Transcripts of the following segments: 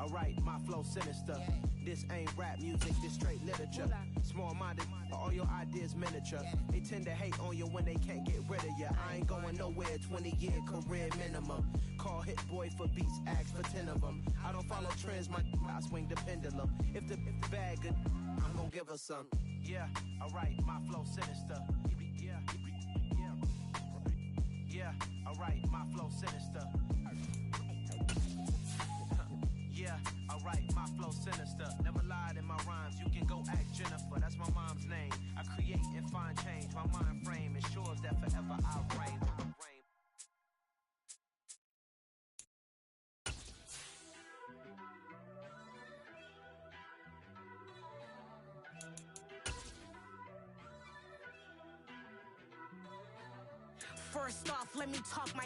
Alright, my flow sinister. This ain't rap music, this straight literature. Small-minded, all your ideas miniature. They tend to hate on you when they can't get rid of you. I ain't going nowhere, 20-year career minimum. Call Hit Boy for beats, ask for 10 of them. I don't follow trends, I swing the pendulum. If the bag good, I'm gonna give her some. Yeah, alright, my flow sinister. Yeah, alright, my flow sinister. Yeah, alright, my flow sinister. Never lied in my rhymes, you can go ask Jennifer. That's my mom's name. I create and find change. My mind frame ensures that forever I'll reign. First off, let me talk my...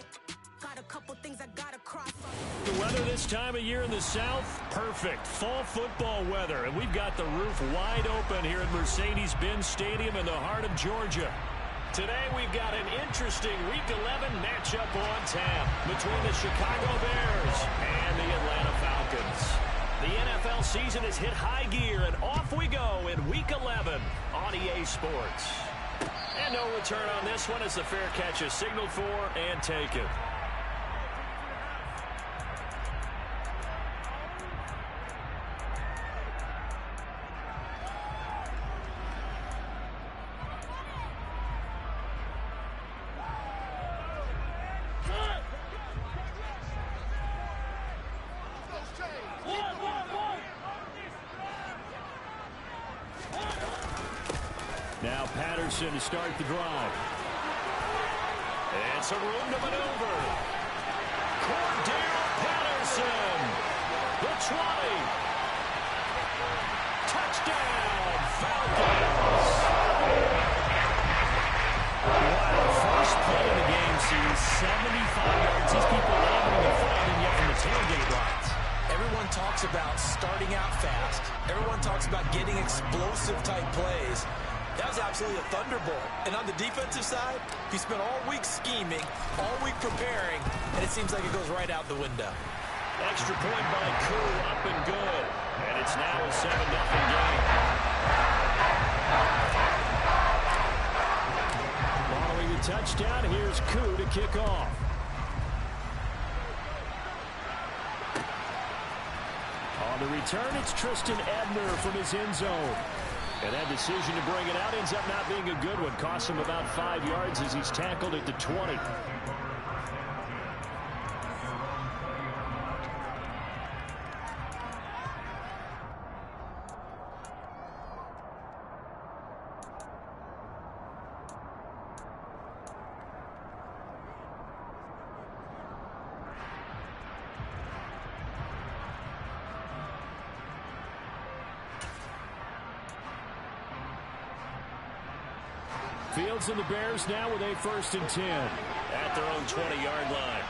Got a couple things I gotta cross off. The weather this time of year in the South, perfect. Fall football weather, and we've got the roof wide open here at Mercedes-Benz Stadium in the heart of Georgia. Today we've got an interesting Week 11 matchup on tap between the Chicago Bears and the Atlanta Falcons. The NFL season has hit high gear, and off we go in Week 11 on EA Sports. And no return on this one as the fair catch is signaled for and taken. Now Patterson to start the drive. It's a room to maneuver. Cordell Patterson. The 20. Touchdown, Falcons. Wow, first play of the game sees 75 yards. These people laboring and fighting yet from the tailgate lines. Everyone talks about starting out fast. Everyone talks about getting explosive type plays. That was absolutely a thunderbolt. And on the defensive side, he spent all week scheming, all week preparing, and it seems like it goes right out the window. Extra point by Koo, up and good. And it's now a 7-0 game. Following the touchdown, here's Koo to kick off. On the return, it's Tristan Ebner from his end zone. And that decision to bring it out ends up not being a good one. Costs him about 5 yards as he's tackled at the 20. Fields and the Bears now with a 1st and 10 at their own 20-yard line.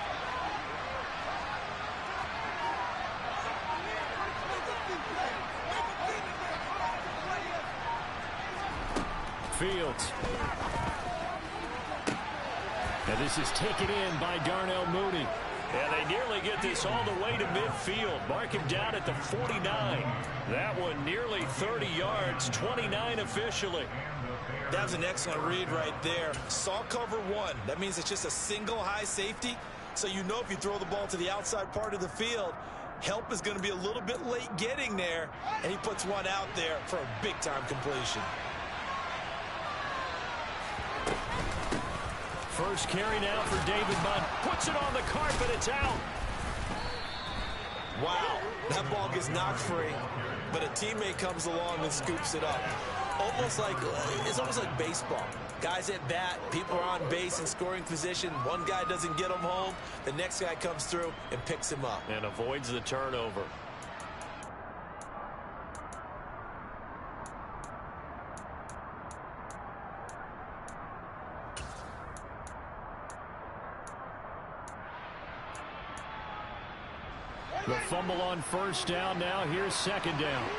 Fields. And this is taken in by Darnell Mooney. And they nearly get this all the way to midfield. Mark him down at the 49. That one nearly 30 yards, 29 officially. That was an excellent read right there. Saw cover one. That means it's just a single high safety. So you know if you throw the ball to the outside part of the field, help is going to be a little bit late getting there. And he puts one out there for a big-time completion. First carry now for David Munn. Puts it on the carpet. It's out. Wow. That ball gets knocked free, but a teammate comes along and scoops it up. It's almost like baseball. Guys at bat, people are on base in scoring position. One guy doesn't get him home. The next guy comes through and picks him up. And avoids the turnover. The fumble on first down. Now here's 2nd down.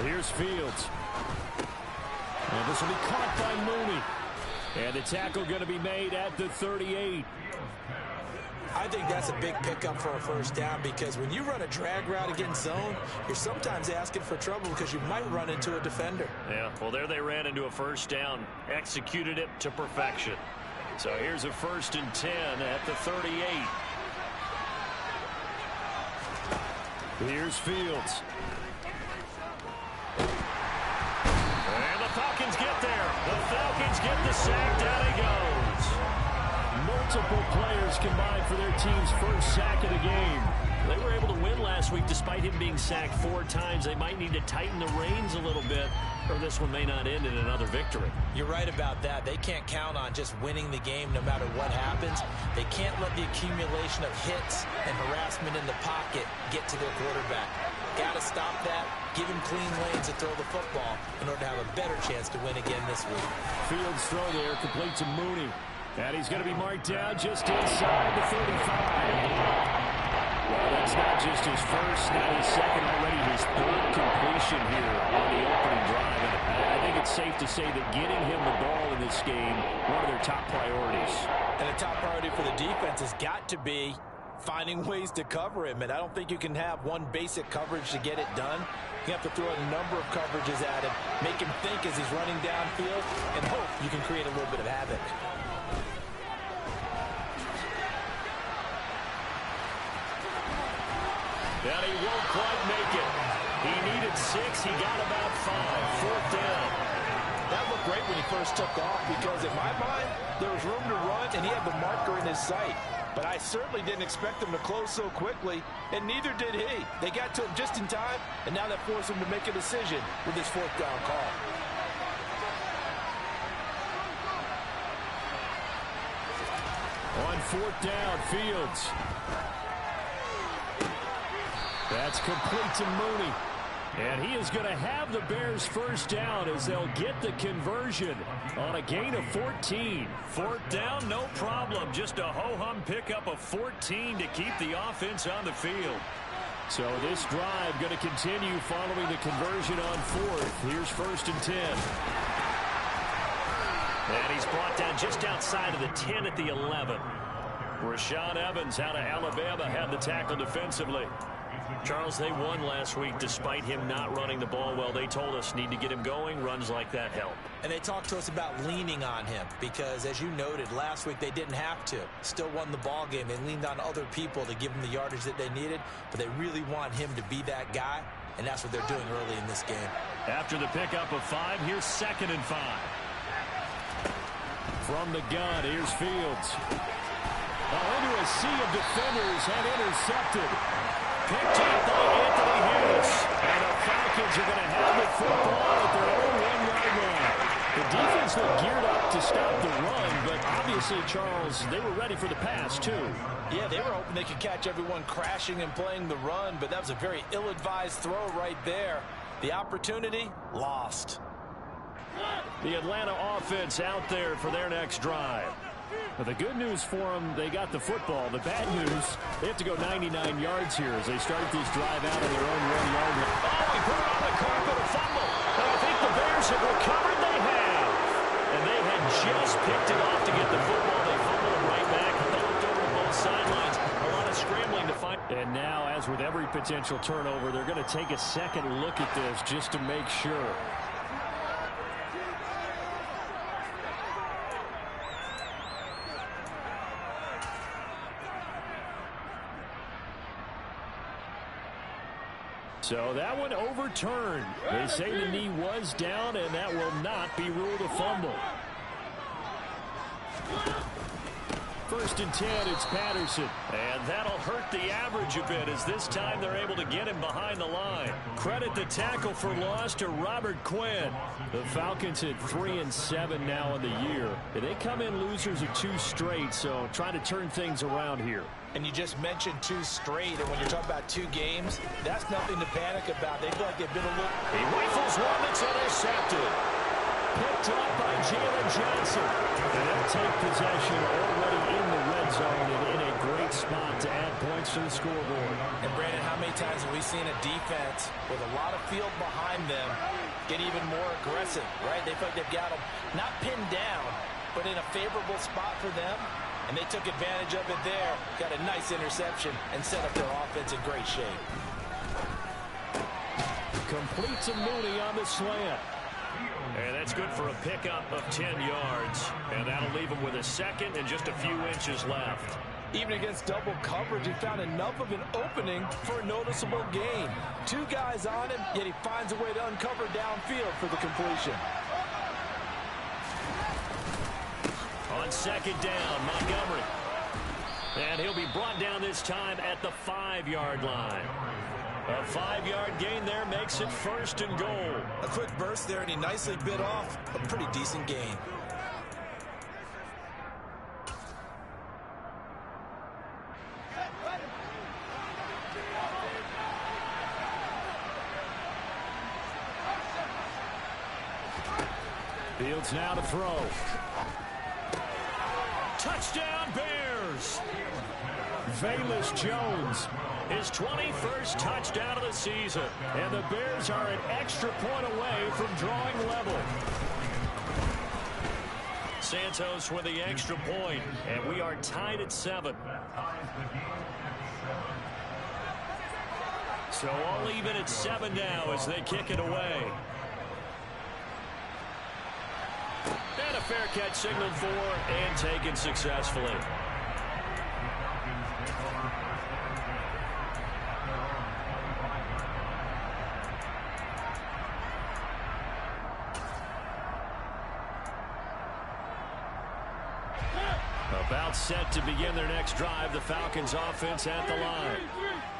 Here's Fields. And this will be caught by Mooney. And the tackle going to be made at the 38. I think that's a big pickup for a first down because when you run a drag route against zone, you're sometimes asking for trouble because you might run into a defender. Yeah, well, there they ran into a first down, executed it to perfection. So here's a 1st and 10 at the 38. Here's Fields. And the Falcons get there. The Falcons get the sack. Down he goes. Multiple players combined for their team's first sack of the game. They were able to win last week despite him being sacked 4 times. They might need to tighten the reins a little bit, or this one may not end in another victory. You're right about that. They can't count on just winning the game no matter what happens. They can't let the accumulation of hits and harassment in the pocket get to their quarterback. Got to stop that. Give him clean lanes to throw the football in order to have a better chance to win again this week. Fields throw there, complete to Mooney. And he's going to be marked down just inside the 35. Well, that's not just his first, not his second, already his 3rd completion here on the opening drive. And I think it's safe to say that getting him the ball in this game, one of their top priorities. And a top priority for the defense has got to be finding ways to cover him. And I don't think you can have one basic coverage to get it done. You have to throw a number of coverages at him, make him think as he's running downfield, and hope you can create a little bit of havoc. And he won't quite make it. He needed 6. He got about 5. 4th down. That looked great when he first took off because in my mind, there was room to run and he had the marker in his sight. But I certainly didn't expect him to close so quickly, and neither did he. They got to him just in time, and now that forced him to make a decision with his 4th down call. On 4th down, Fields. That's complete to Mooney. And he is going to have the Bears' first down as they'll get the conversion on a gain of 14. 4th down, no problem. Just a ho-hum pickup of 14 to keep the offense on the field. So this drive going to continue following the conversion on 4th. Here's 1st and 10. And he's brought down just outside of the 10 at the 11. Rashaan Evans out of Alabama had the tackle defensively. Charles, they won last week despite him not running the ball well. They told us need to get him going. Runs like that help. And they talked to us about leaning on him because, as you noted, last week they didn't have to. Still won the ball game. They leaned on other people to give them the yardage that they needed, but they really want him to be that guy, and that's what they're doing early in this game. After the pickup of 5, here's 2nd and 5. From the gun, here's Fields. Into a sea of defenders and intercepted. Picked up by Anthony Harris. And the Falcons are going to have the football at their own 1-yard line. The defense looked geared up to stop the run, but obviously, Charles, they were ready for the pass, too. Yeah, they were hoping they could catch everyone crashing and playing the run, but that was a very ill-advised throw right there. The opportunity, lost. The Atlanta offense out there for their next drive. But the good news for them, they got the football. The bad news, they have to go 99 yards here as they start this drive out on their own 1-yard line. Oh, he put it on the carpet, a fumble. And I think the Bears have recovered. They have. And they had just picked it off to get the football. They fumbled it right back. They looked over on both sidelines. A lot of scrambling to find. And now, as with every potential turnover, they're going to take a second look at this just to make sure. So that one overturned. They say the knee was down, and that will not be ruled a fumble. 1st and 10, it's Patterson. And that'll hurt the average a bit as this time they're able to get him behind the line. Credit the tackle for loss to Robert Quinn. The Falcons at 3-7 now in the year. They come in losers of 2 straight, so trying to turn things around here. And you just mentioned 2 straight, and when you're talking about 2 games, that's nothing to panic about. They feel like they've been a little... He rifles one that's intercepted. Picked up by Jalen Johnson. And they'll take possession already in the red zone and in a great spot to add points to the scoreboard. And Brandon, how many times have we seen a defense with a lot of field behind them get even more aggressive, right? They feel like they've got them not pinned down, but in a favorable spot for them, and they took advantage of it there. Got a nice interception and set up their offense in great shape. Completes a Mooney on the slant. And that's good for a pickup of 10 yards. And that'll leave him with a second and just a few inches left. Even against double coverage, he found enough of an opening for a noticeable gain. 2 guys on him, yet he finds a way to uncover downfield for the completion. On second down, Montgomery. And he'll be brought down this time at the 5-yard line. A 5-yard gain there makes it 1st and goal. A quick burst there, and he nicely bit off a pretty decent gain. Fields now to throw. Touchdown, Bears! Velus Jones, his 21st touchdown of the season. And the Bears are an extra point away from drawing level. Santos with the extra point, and we are tied at 7. So all even at 7 now as they kick it away. And a fair catch signaled for and taken successfully. About set to begin their next drive, the Falcons offense at the line.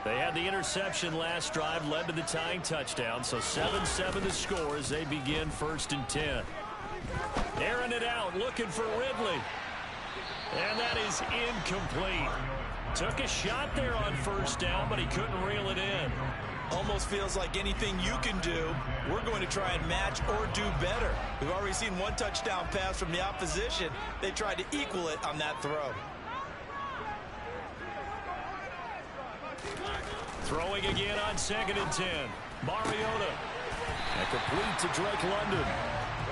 They had the interception last drive, led to the tying touchdown, so 7-7 the score as they begin 1st and 10. Airing it out, looking for Ridley. And that is incomplete. Took a shot there on 1st down, but he couldn't reel it in. Almost feels like anything you can do, we're going to try and match or do better. We've already seen 1 touchdown pass from the opposition. They tried to equal it on that throw. Throwing again on 2nd and 10. Mariota. And complete to Drake London.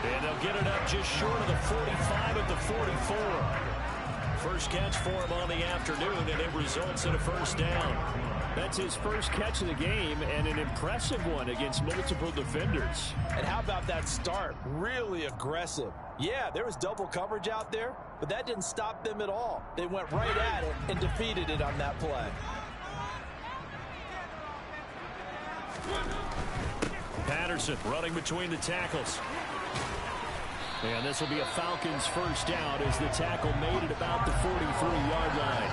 And they'll get it up just short of the 45 at the 44. First catch for him on the afternoon, and it results in a 1st down. That's his first catch of the game, and an impressive one against multiple defenders. And how about that start? Really aggressive. Yeah, there was double coverage out there, but that didn't stop them at all. They went right at it and defeated it on that play. Patterson running between the tackles. And this will be a Falcons 1st down as the tackle made it about the 43-yard line.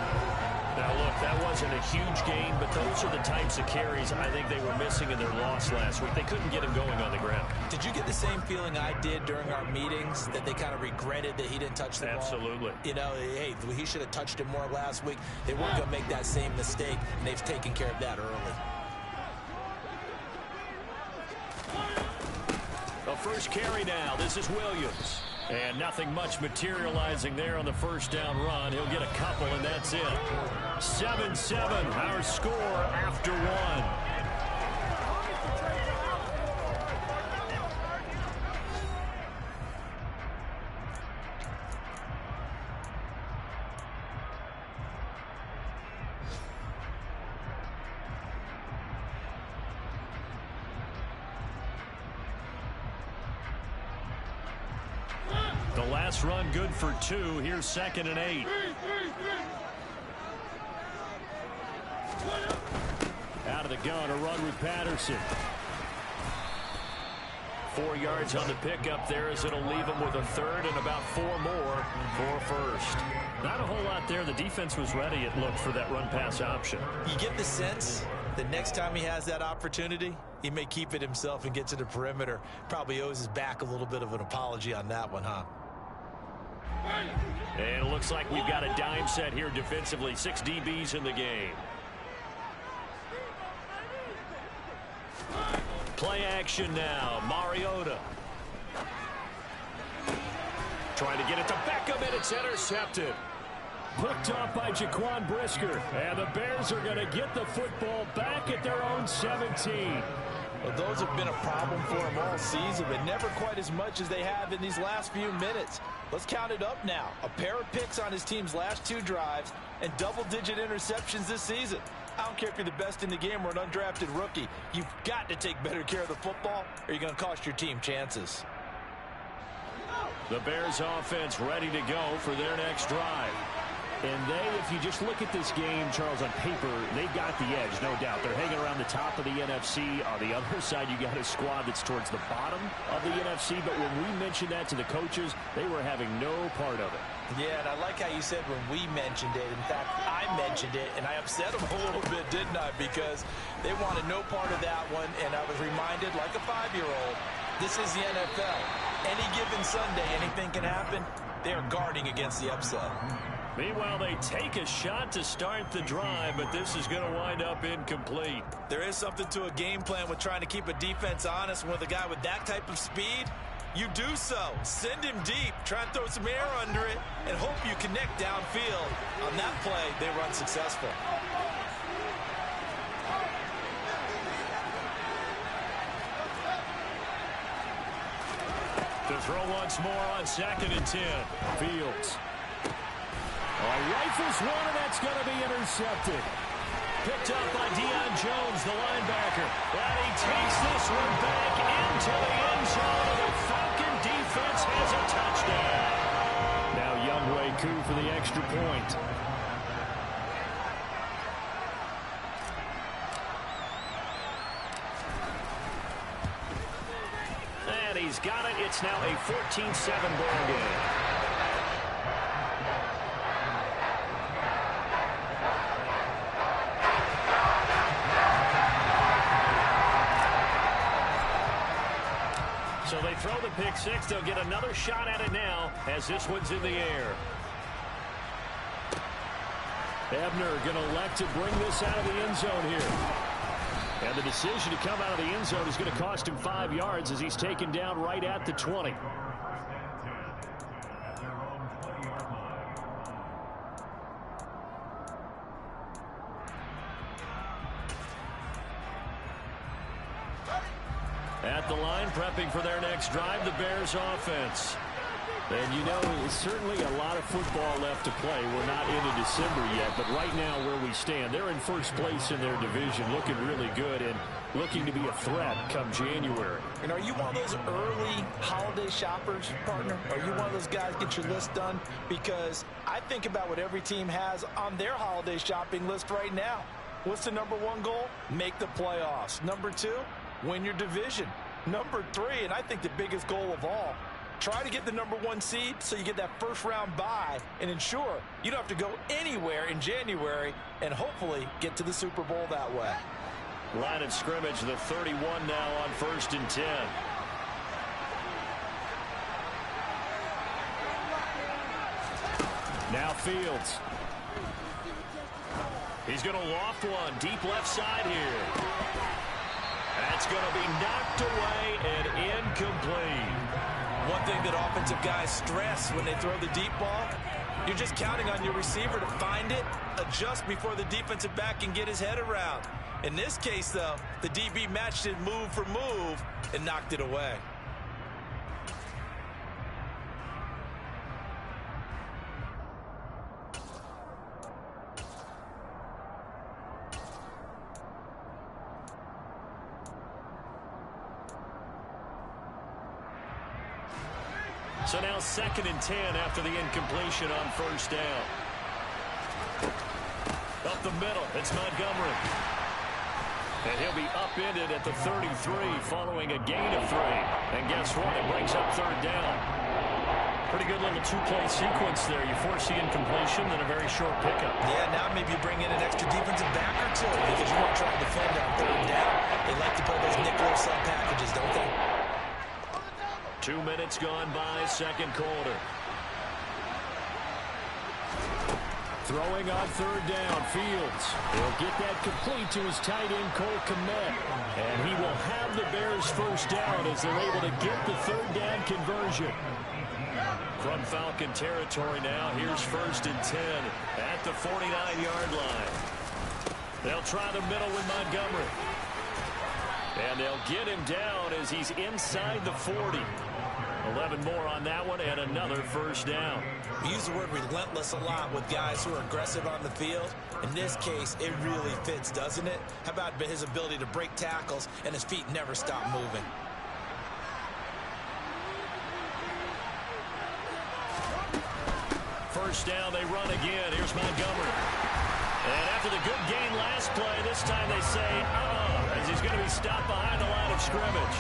Now, look, that wasn't a huge gain, but those are the types of carries I think they were missing in their loss last week. They couldn't get him going on the ground. Did you get the same feeling I did during our meetings, that they kind of regretted that he didn't touch the ball? Absolutely. You know, hey, he should have touched it more last week. They weren't going to make that same mistake, and they've taken care of that early. A first carry now. This is Williams. And nothing much materializing there on the 1st down run. He'll get a couple, and that's it. 7-7, our score after 1. The last run good for 2. Here's 2nd and 8. Out of the gun, a run with Patterson. 4 yards on the pickup there as it'll leave him with a 3rd and about 4 more for 1st. Not a whole lot there. The defense was ready, it looked, for that run-pass option. You get the sense that next time he has that opportunity, he may keep it himself and get to the perimeter. Probably owes his back a little bit of an apology on that one, huh? And it looks like we've got a dime set here defensively. 6 DBs in the game. Play action now. Mariota. Trying to get it to Beckham, and it's intercepted. Picked off by Jaquan Brisker. And the Bears are going to get the football back at their own 17. Well, those have been a problem for him all season, but never quite as much as they have in these last few minutes. Let's count it up now. A pair of picks on his team's last 2 drives and double-digit interceptions this season. I don't care if you're the best in the game or an undrafted rookie. You've got to take better care of the football or you're going to cost your team chances. The Bears offense ready to go for their next drive. And if you just look at this game, Charles, on paper, they've got the edge, no doubt. They're hanging around the top of the NFC. On the other side, you got a squad that's towards the bottom of the NFC. But when we mentioned that to the coaches, they were having no part of it. Yeah, and I like how you said when we mentioned it. In fact, I mentioned it, and I upset them a little bit, didn't I? Because they wanted no part of that one, and I was reminded, like a 5-year-old, this is the NFL. Any given Sunday, anything can happen. They are guarding against the upset. Meanwhile, they take a shot to start the drive, but this is going to wind up incomplete. There is something to a game plan with trying to keep a defense honest. With a guy with that type of speed, you do so. Send him deep, try and throw some air under it, and hope you connect downfield. On that play, they were unsuccessful. To throw once more on 2nd and 10. Fields. Rifles one, and that's going to be intercepted. Picked up by Deion Jones, the linebacker. And he takes this one back into the end zone, and the Falcon defense has a touchdown. Now Younghoe Koo for the extra point. And he's got it. It's now a 14-7 ball game. So they throw the pick 6. They'll get another shot at it now as this one's in the air. Ebner going to elect to bring this out of the end zone here. And the decision to come out of the end zone is going to cost him 5 yards as he's taken down right at the 20. At the line, prepping for their next drive, the Bears offense. And, you know, it's certainly a lot of football left to play. We're not into December yet, but right now where we stand, they're in first place in their division, looking really good and looking to be a threat come January. And are you one of those early holiday shoppers, partner? Are you one of those guys get your list done? Because I think about what every team has on their holiday shopping list right now. What's the #1 goal? Make the playoffs. #2, win your division. #3, and I think the biggest goal of all, try to get the #1 seed so you get that first-round bye and ensure you don't have to go anywhere in January and hopefully get to the Super Bowl that way. Line of scrimmage, the 31 now on 1st and 10. Now Fields. He's going to loft one deep left side here. That's going to be knocked away and incomplete. One thing that offensive guys stress when they throw the deep ball, you're just counting on your receiver to find it, adjust before the defensive back can get his head around. In this case, though, the DB matched it move for move and knocked it away. So now 2nd and 10 after the incompletion on 1st down. Up the middle, it's Montgomery. And he'll be upended at the 33 following a gain of 3. And guess what? It brings up 3rd down. Pretty good little 2-play sequence there. You force the incompletion, then a very short pickup. Yeah, now maybe you bring in an extra defensive back or two because you want to try to defend on 3rd down. They like to play those nickel sub packages, don't they? 2 minutes gone by, 2nd quarter. Throwing on 3rd down, Fields. He'll get that complete to his tight end, Cole Kmet. And he will have the Bears 1st down as they're able to get the 3rd down conversion. From Falcon territory now, here's 1st and 10 at the 49-yard line. They'll try the middle with Montgomery. And they'll get him down as he's inside the 40. 11 more on that one and another first down. We use the word relentless a lot with guys who are aggressive on the field. In this case, it really fits, doesn't it? How about his ability to break tackles and his feet never stop moving? First down, they run again. Here's Montgomery. And after the good gain last play, this time they say, as he's going to be stopped behind the line of scrimmage.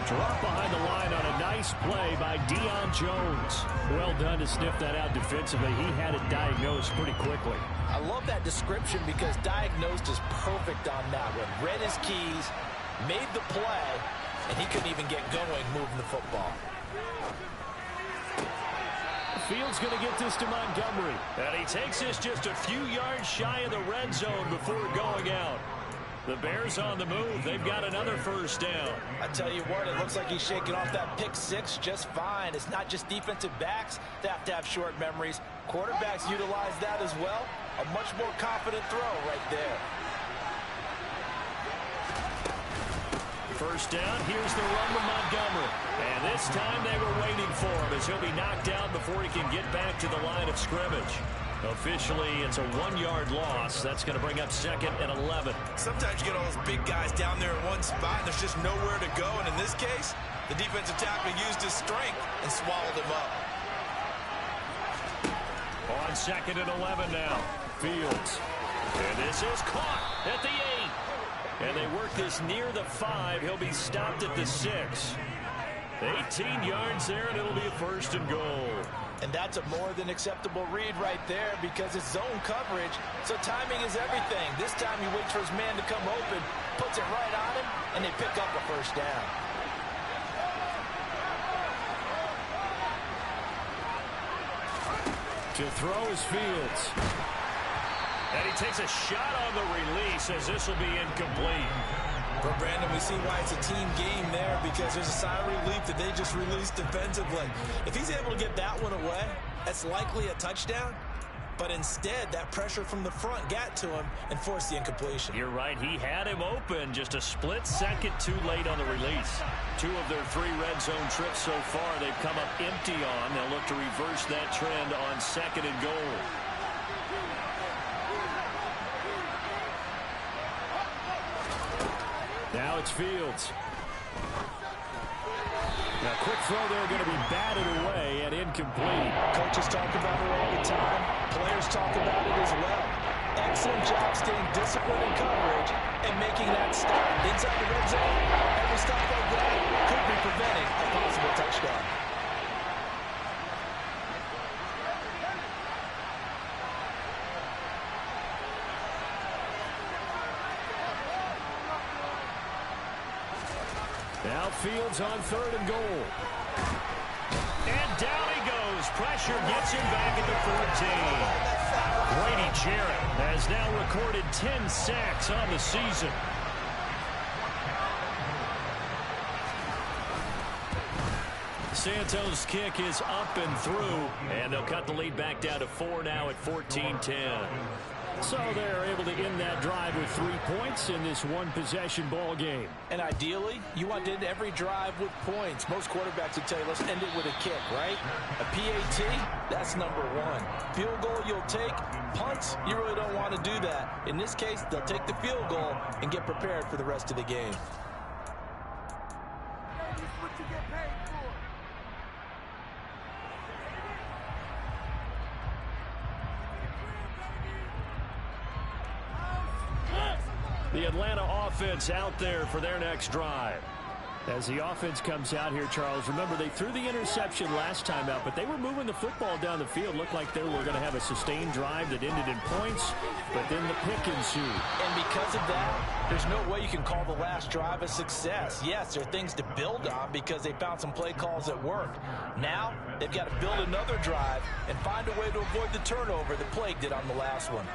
Dropped behind the line on a nice play by Deion Jones. Well done to sniff that out defensively. He had it diagnosed pretty quickly. I love that description because diagnosed is perfect on that one. Read his keys, made the play, and he couldn't even get going moving the football. Fields going to get this to Montgomery. And he takes this just a few yards shy of the red zone before going out. The Bears on the move. They've got another first down. I tell you what, it looks like he's shaking off that pick six just fine. It's not just defensive backs that have to have short memories. Quarterbacks utilize that as well. A much more confident throw right there. First down, here's the run with Montgomery. And this time they were waiting for him as he'll be knocked down before he can get back to the line of scrimmage. Officially, it's a 1-yard loss. That's going to bring up 2nd and 11. Sometimes you get all those big guys down there in one spot, and there's just nowhere to go. And in this case, the defensive tackle used his strength and swallowed him up. On 2nd and 11 now, Fields. And this is caught at the 8. And they work this near the 5. He'll be stopped at the 6. 18 yards there, and it'll be a 1st and goal. And that's a more than acceptable read right there because it's zone coverage, so timing is everything. This time he waits for his man to come open, puts it right on him, and they pick up a first down. To throw is Fields. And he takes a shot on the release as this will be incomplete. But Brandon, we see why it's a team game there because there's a sigh of relief that they just released defensively. If he's able to get that one away, that's likely a touchdown. But instead, that pressure from the front got to him and forced the incompletion. You're right. He had him open just a split second too late on the release. 2 of their 3 red zone trips so far they've come up empty on. They'll look to reverse that trend on 2nd and goal. Now it's Fields. Now, quick throw there going to be batted away and incomplete. Coaches talk about it all the time. Players talk about it as well. Excellent job staying disciplined in coverage and making that stop inside the red zone. Every stop like that could be preventing a possible touchdown. Now Fields on 3rd and goal. And down he goes. Pressure gets him back at the 14. Grady Jarrett has now recorded 10 sacks on the season. Santos' kick is up and through, and they'll cut the lead back down to 4 now at 14-10. So they're able to end that drive with 3 points in this one-possession ball game. And ideally, you want to end every drive with points. Most quarterbacks would tell you, let's end it with a kick, right? A PAT, that's number 1. Field goal you'll take. Punts, you really don't want to do that. In this case, they'll take the field goal and get prepared for the rest of the game. The Atlanta offense out there for their next drive. As the offense comes out here, Charles, remember they threw the interception last time out, but they were moving the football down the field. Looked like they were going to have a sustained drive that ended in points, but then the pick ensued. And because of that, there's no way you can call the last drive a success. Yes, there are things to build on because they found some play calls that worked. Now, they've got to build another drive and find a way to avoid the turnover that plagued it on the last one.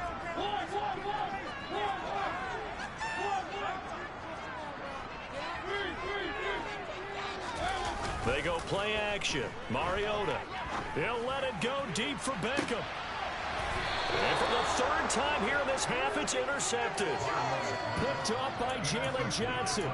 They go play action. Mariota. He'll let it go deep for Beckham. And for the third time here in this half, it's intercepted. Picked off by Jalen Johnson.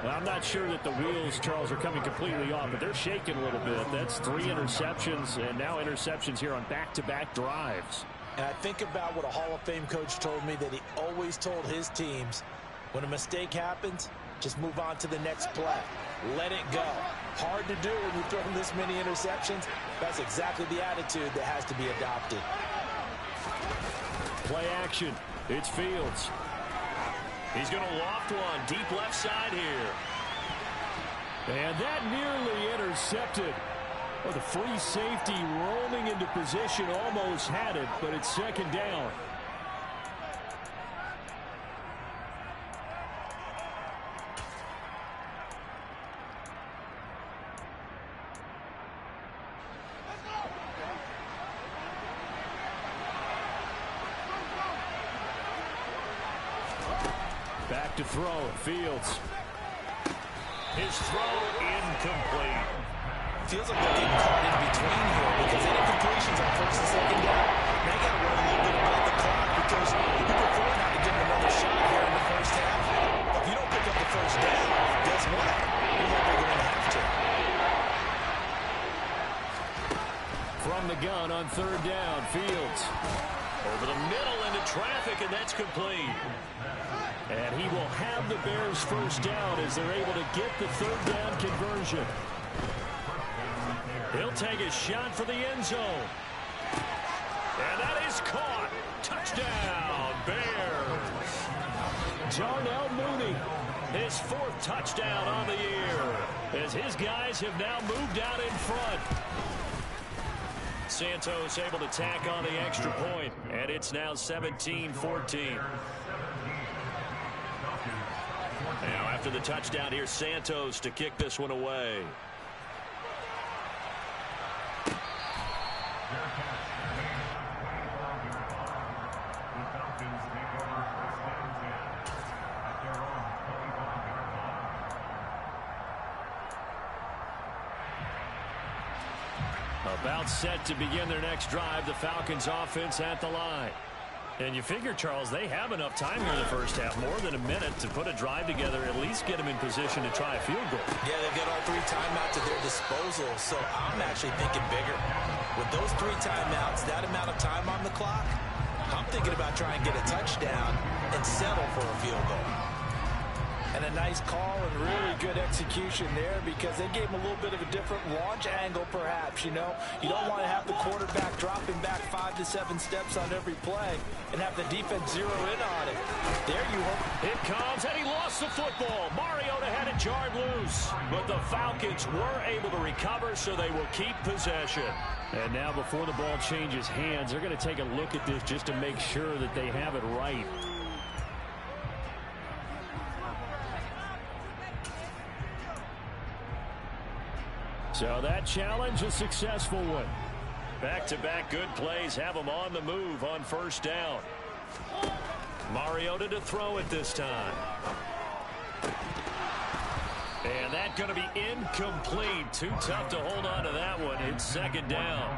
Now, I'm not sure that the wheels, Charles, are coming completely off, but they're shaking a little bit. That's 3 interceptions, and now interceptions here on back-to-back drives. And I think about what a Hall of Fame coach told me, that he always told his teams, when a mistake happens, just move on to the next play. Let it go. Hard to do when you throw this many interceptions. That's exactly the attitude that has to be adopted. Play action. It's Fields. He's going to loft one deep left side here. And that nearly intercepted. Well, the free safety roaming into position almost had it, but it's second down. Back to throw. Fields. His throw incomplete. Feels like they're getting caught in between here because any completions on first and second down, they got to run a little bit about the clock because you prefer not to give them another shot here in the first half. If you don't pick up the first down, guess what? You're likely going to have to. From the gun on third down, Fields. Over the middle into traffic, and that's complete. And he will have the Bears first down as they're able to get the third down conversion. He'll take a shot for the end zone. And that is caught. Touchdown, Bears. Darnell Mooney, his 4th touchdown on the year, as his guys have now moved out in front. Santos able to tack on the extra point, and it's now 17-14. Now after the touchdown, here's Santos to kick this one away. About set to begin their next drive, the Falcons offense at the line. And you figure, Charles, they have enough time here in the first half, more than a minute, to put a drive together, at least get them in position to try a field goal. Yeah, they've got all 3 timeouts at their disposal, so I'm actually thinking bigger. With those 3 timeouts, that amount of time on the clock, I'm thinking about trying to get a touchdown and settle for a field goal. And a nice call and really good execution there because they gave him a little bit of a different launch angle, perhaps. You know, you don't want to have the quarterback dropping back 5 to 7 steps on every play and have the defense zero in on it. There you hope. It comes, and he lost the football. Mariota had it jarred loose, but the Falcons were able to recover, so they will keep possession. And now before the ball changes hands, they're going to take a look at this just to make sure that they have it right. So that challenge, a successful one. Back-to-back good plays have them on the move on first down. Mariota to throw it this time. And that's going to be incomplete. Too tough to hold on to that one. It's second down.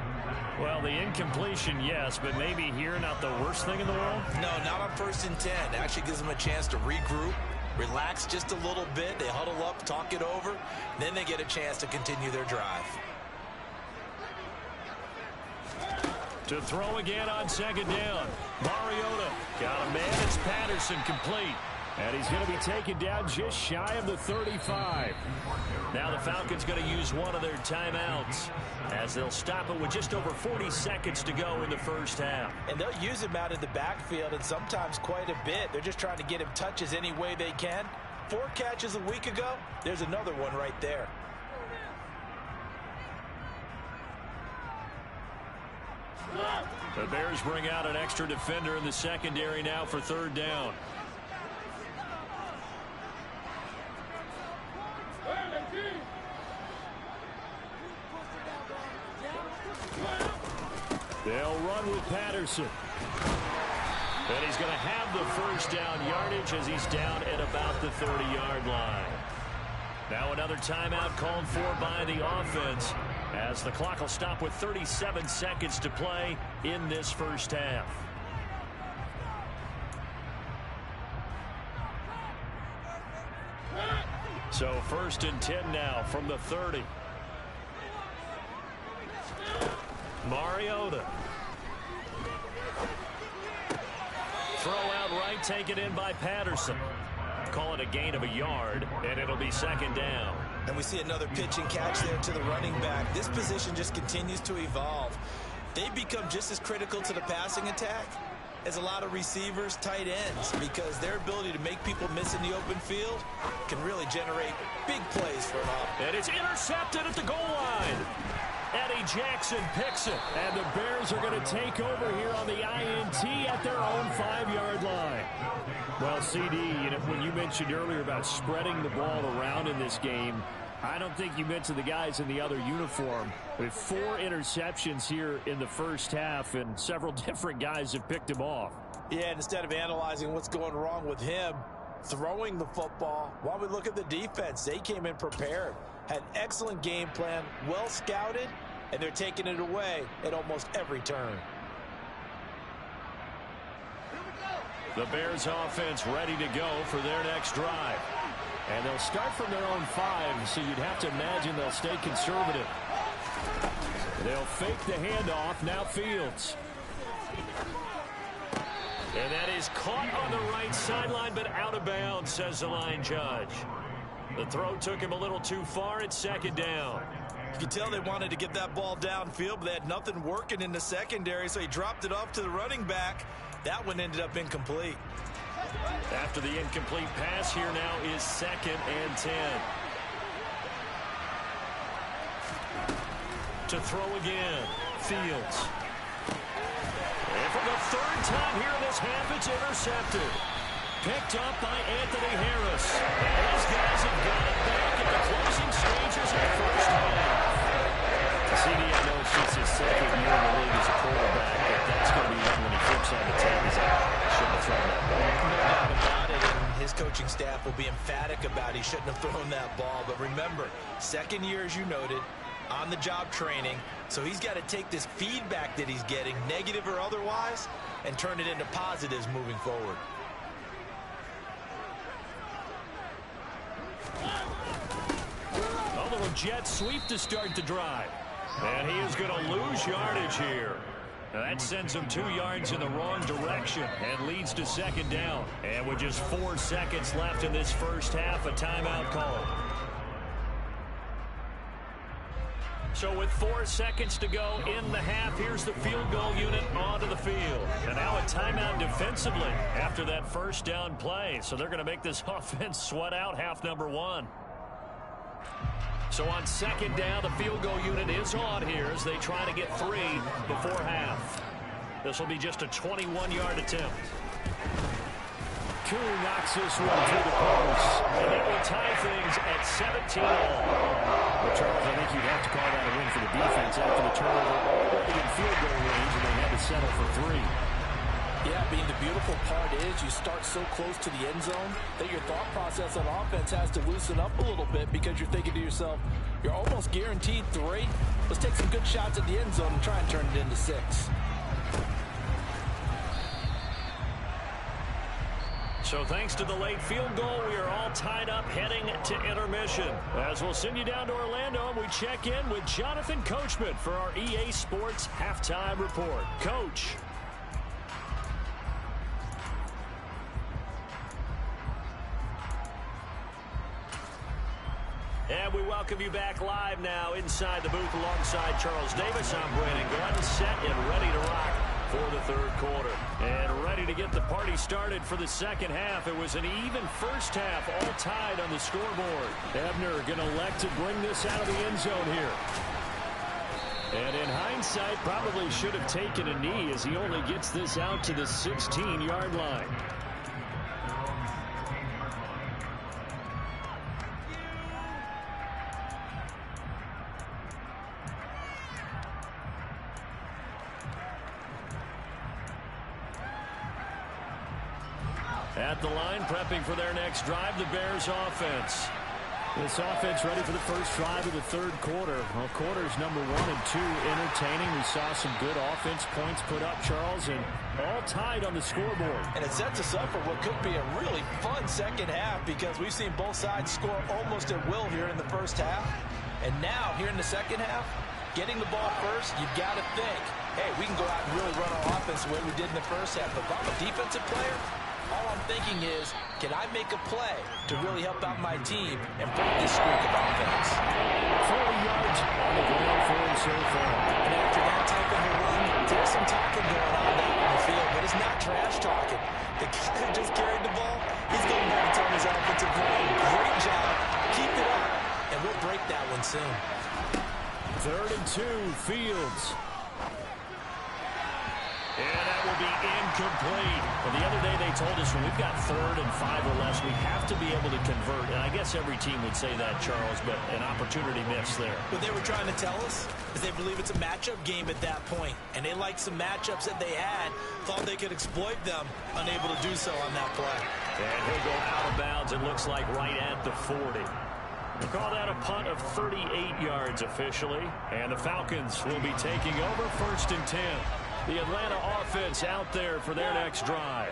Well, the incompletion, yes, but maybe here not the worst thing in the world? No, not on 1st and 10. It actually gives them a chance to regroup, relax just a little bit. They huddle up, talk it over. Then they get a chance to continue their drive. To throw again on second down. Mariota got a man. It's Patterson complete. And he's going to be taken down just shy of the 35. Now the Falcons going to use one of their timeouts as they'll stop it with just over 40 seconds to go in the first half. And they'll use him out in the backfield and sometimes quite a bit. They're just trying to get him touches any way they can. 4 catches a week ago. There's another one right there. The Bears bring out an extra defender in the secondary now for third down. They'll run with Patterson. And he's going to have the first down yardage as he's down at about the 30-yard line. Now another timeout called for by the offense as the clock will stop with 37 seconds to play in this first half. So 1st and 10 now from the 30. Mariota. Throw out right, taken in by Patterson. Call it a gain of a yard, and it'll be 2nd down. And we see another pitch and catch there to the running back. This position just continues to evolve. They become just as critical to the passing attack as a lot of receivers, tight ends, because their ability to make people miss in the open field can really generate big plays for an offense. And it's intercepted at the goal line. Eddie Jackson picks it, and the Bears are going to take over here on the INT at their own 5-yard line. Well, CD, when you mentioned earlier about spreading the ball around in this game, I don't think you mentioned the guys in the other uniform. With 4 interceptions here in the first half, and several different guys have picked him off. Yeah, and instead of analyzing what's going wrong with him, throwing the football, while we look at the defense, they came in prepared. Had an excellent game plan, well scouted, and they're taking it away at almost every turn. The Bears offense ready to go for their next drive. And they'll start from their own 5, so you'd have to imagine they'll stay conservative. They'll fake the handoff, now Fields. And that is caught on the right sideline, but out of bounds, says the line judge. The throw took him a little too far. It's 2nd down. You can tell they wanted to get that ball downfield, but they had nothing working in the secondary, so he dropped it off to the running back. That one ended up incomplete. After the incomplete pass, here now is 2nd and 10. To throw again, Fields. And for the 3rd time here in this half, it's intercepted. Picked up by Anthony Harris. And these guys have got it back at the closing stages of the first half. CD, I know it's just his 2nd year in the league as a quarterback, but that's going to be one when he flips on the tape. He's like, shouldn't have thrown that ball. No doubt about it, and his coaching staff will be emphatic about he shouldn't have thrown that ball. But remember, 2nd year, as you noted, on-the-job training, so he's got to take this feedback that he's getting, negative or otherwise, and turn it into positives moving forward. A little jet sweep to start the drive. And he is going to lose yardage here. Now that sends him 2 yards in the wrong direction and leads to 2nd down. And with just 4 seconds left in this first half, a timeout call. So with 4 seconds to go in the half, here's the field goal unit onto the field. And now a timeout defensively after that first down play. So they're going to make this offense sweat out half number 1. So on 2nd down, the field goal unit is on here as they try to get 3 before half. This will be just a 21-yard attempt. Koo knocks this one through the post, and that will tie things at 17 all. Well, Charles, I think you'd have to call that a win for the defense after the turnover already in field goal range, and they had to settle for 3. Yeah, being the beautiful part is you start so close to the end zone that your thought process on offense has to loosen up a little bit because you're thinking to yourself, you're almost guaranteed 3. Let's take some good shots at the end zone and try and turn it into 6. So thanks to the late field goal, we are all tied up heading to intermission. As we'll send you down to Orlando, and we check in with Jonathan Coachman for our EA Sports Halftime Report. Coach. And we welcome you back live now inside the booth alongside Charles Davis. I'm Brandon Glenn, set and ready to rock for the 3rd quarter. And ready to get the party started for the 2nd half. It was an even first half, all tied on the scoreboard. Ebner going to elect to bring this out of the end zone here. And in hindsight, probably should have taken a knee as he only gets this out to the 16-yard line. At the line, prepping for their next drive, the Bears offense. This offense ready for the first drive of the third quarter. Well, quarters number 1 and 2 entertaining. We saw some good offense points put up, Charles, and all tied on the scoreboard. And it sets us up for what could be a really fun second half because we've seen both sides score almost at will here in the first half. And now, here in the second half, getting the ball first, you've got to think, hey, we can go out and really run our offense the way we did in the first half. But if I'm a defensive player, all I'm thinking is, can I make a play to really help out my team and break this streak of offense? 40 yards on the ground for him so far. And after that type of a run, there's some talking going on down in the field, but it's not trash talking. The guy who just carried the ball, he's going back and telling his offensive line, great job, keep it up, and we'll break that one soon. 3rd and 2, Fields. And that will be incomplete. Well, the other day they told us when we've got 3rd and 5 or less, we have to be able to convert. And I guess every team would say that, Charles, but an opportunity missed there. What they were trying to tell us is they believe it's a matchup game at that point. And they liked some matchups that they had, thought they could exploit them, unable to do so on that play. And he'll go out of bounds, it looks like right at the 40. We'll call that a punt of 38 yards officially. And the Falcons will be taking over 1st and 10. The Atlanta offense out there for their next drive.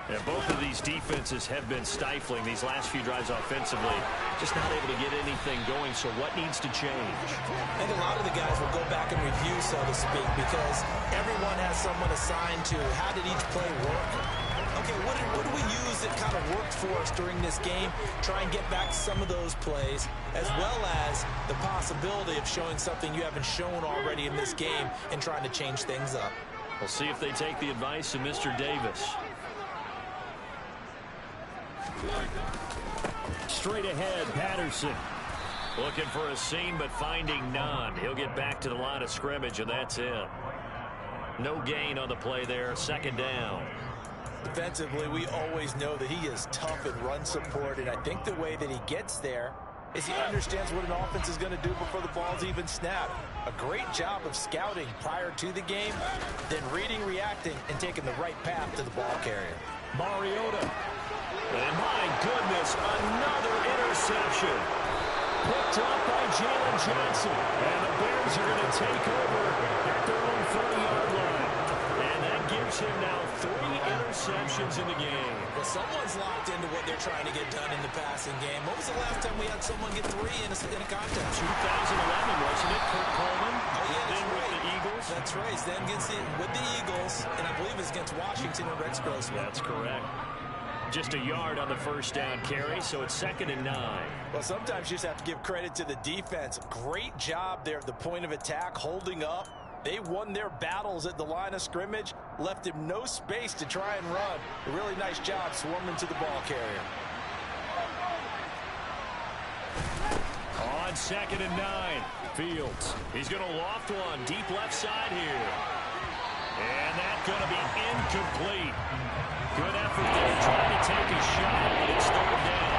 And both of these defenses have been stifling these last few drives offensively. Just not able to get anything going, so what needs to change? I think a lot of the guys will go back and review, so to speak, because everyone has someone assigned to how did each play work. Okay, what do we use that kind of worked for us during this game? Try and get back some of those plays, as well as the possibility of showing something you haven't shown already in this game and trying to change things up. We'll see if they take the advice of Mr. Davis. Straight ahead, Patterson. Looking for a seam, but finding none. He'll get back to the line of scrimmage, and that's it. No gain on the play there. 2nd down. Defensively, we always know that he is tough in run support, and I think the way that he gets there is he understands what an offense is going to do before the ball's even snapped. A great job of scouting prior to the game, then reading, reacting, and taking the right path to the ball carrier. Mariota. And my goodness, another interception. Picked up by Jalen Johnson. And the Bears are going to take over at their own 30-yard line. And that gives him now 3 interceptions in the game. Well, someone's locked into what they're trying to get done in the passing game. When was the last time we had someone get 3 in a contest? 2011, wasn't it? Kurt Coleman. Oh, yeah, that's with right. the Eagles. That's right. Then with the Eagles, and I believe it's against Washington and Rex Grossman. That's correct. Just a yard on the 1st down carry, so it's 2nd and 9. Well, sometimes you just have to give credit to the defense. Great job there at the point of attack, holding up. They won their battles at the line of scrimmage, left him no space to try and run. A really nice job swarming to the ball carrier. On 2nd and 9, Fields. He's going to loft one deep left side here. And that's going to be incomplete. Good effort there, trying to take a shot, but it's 3rd down.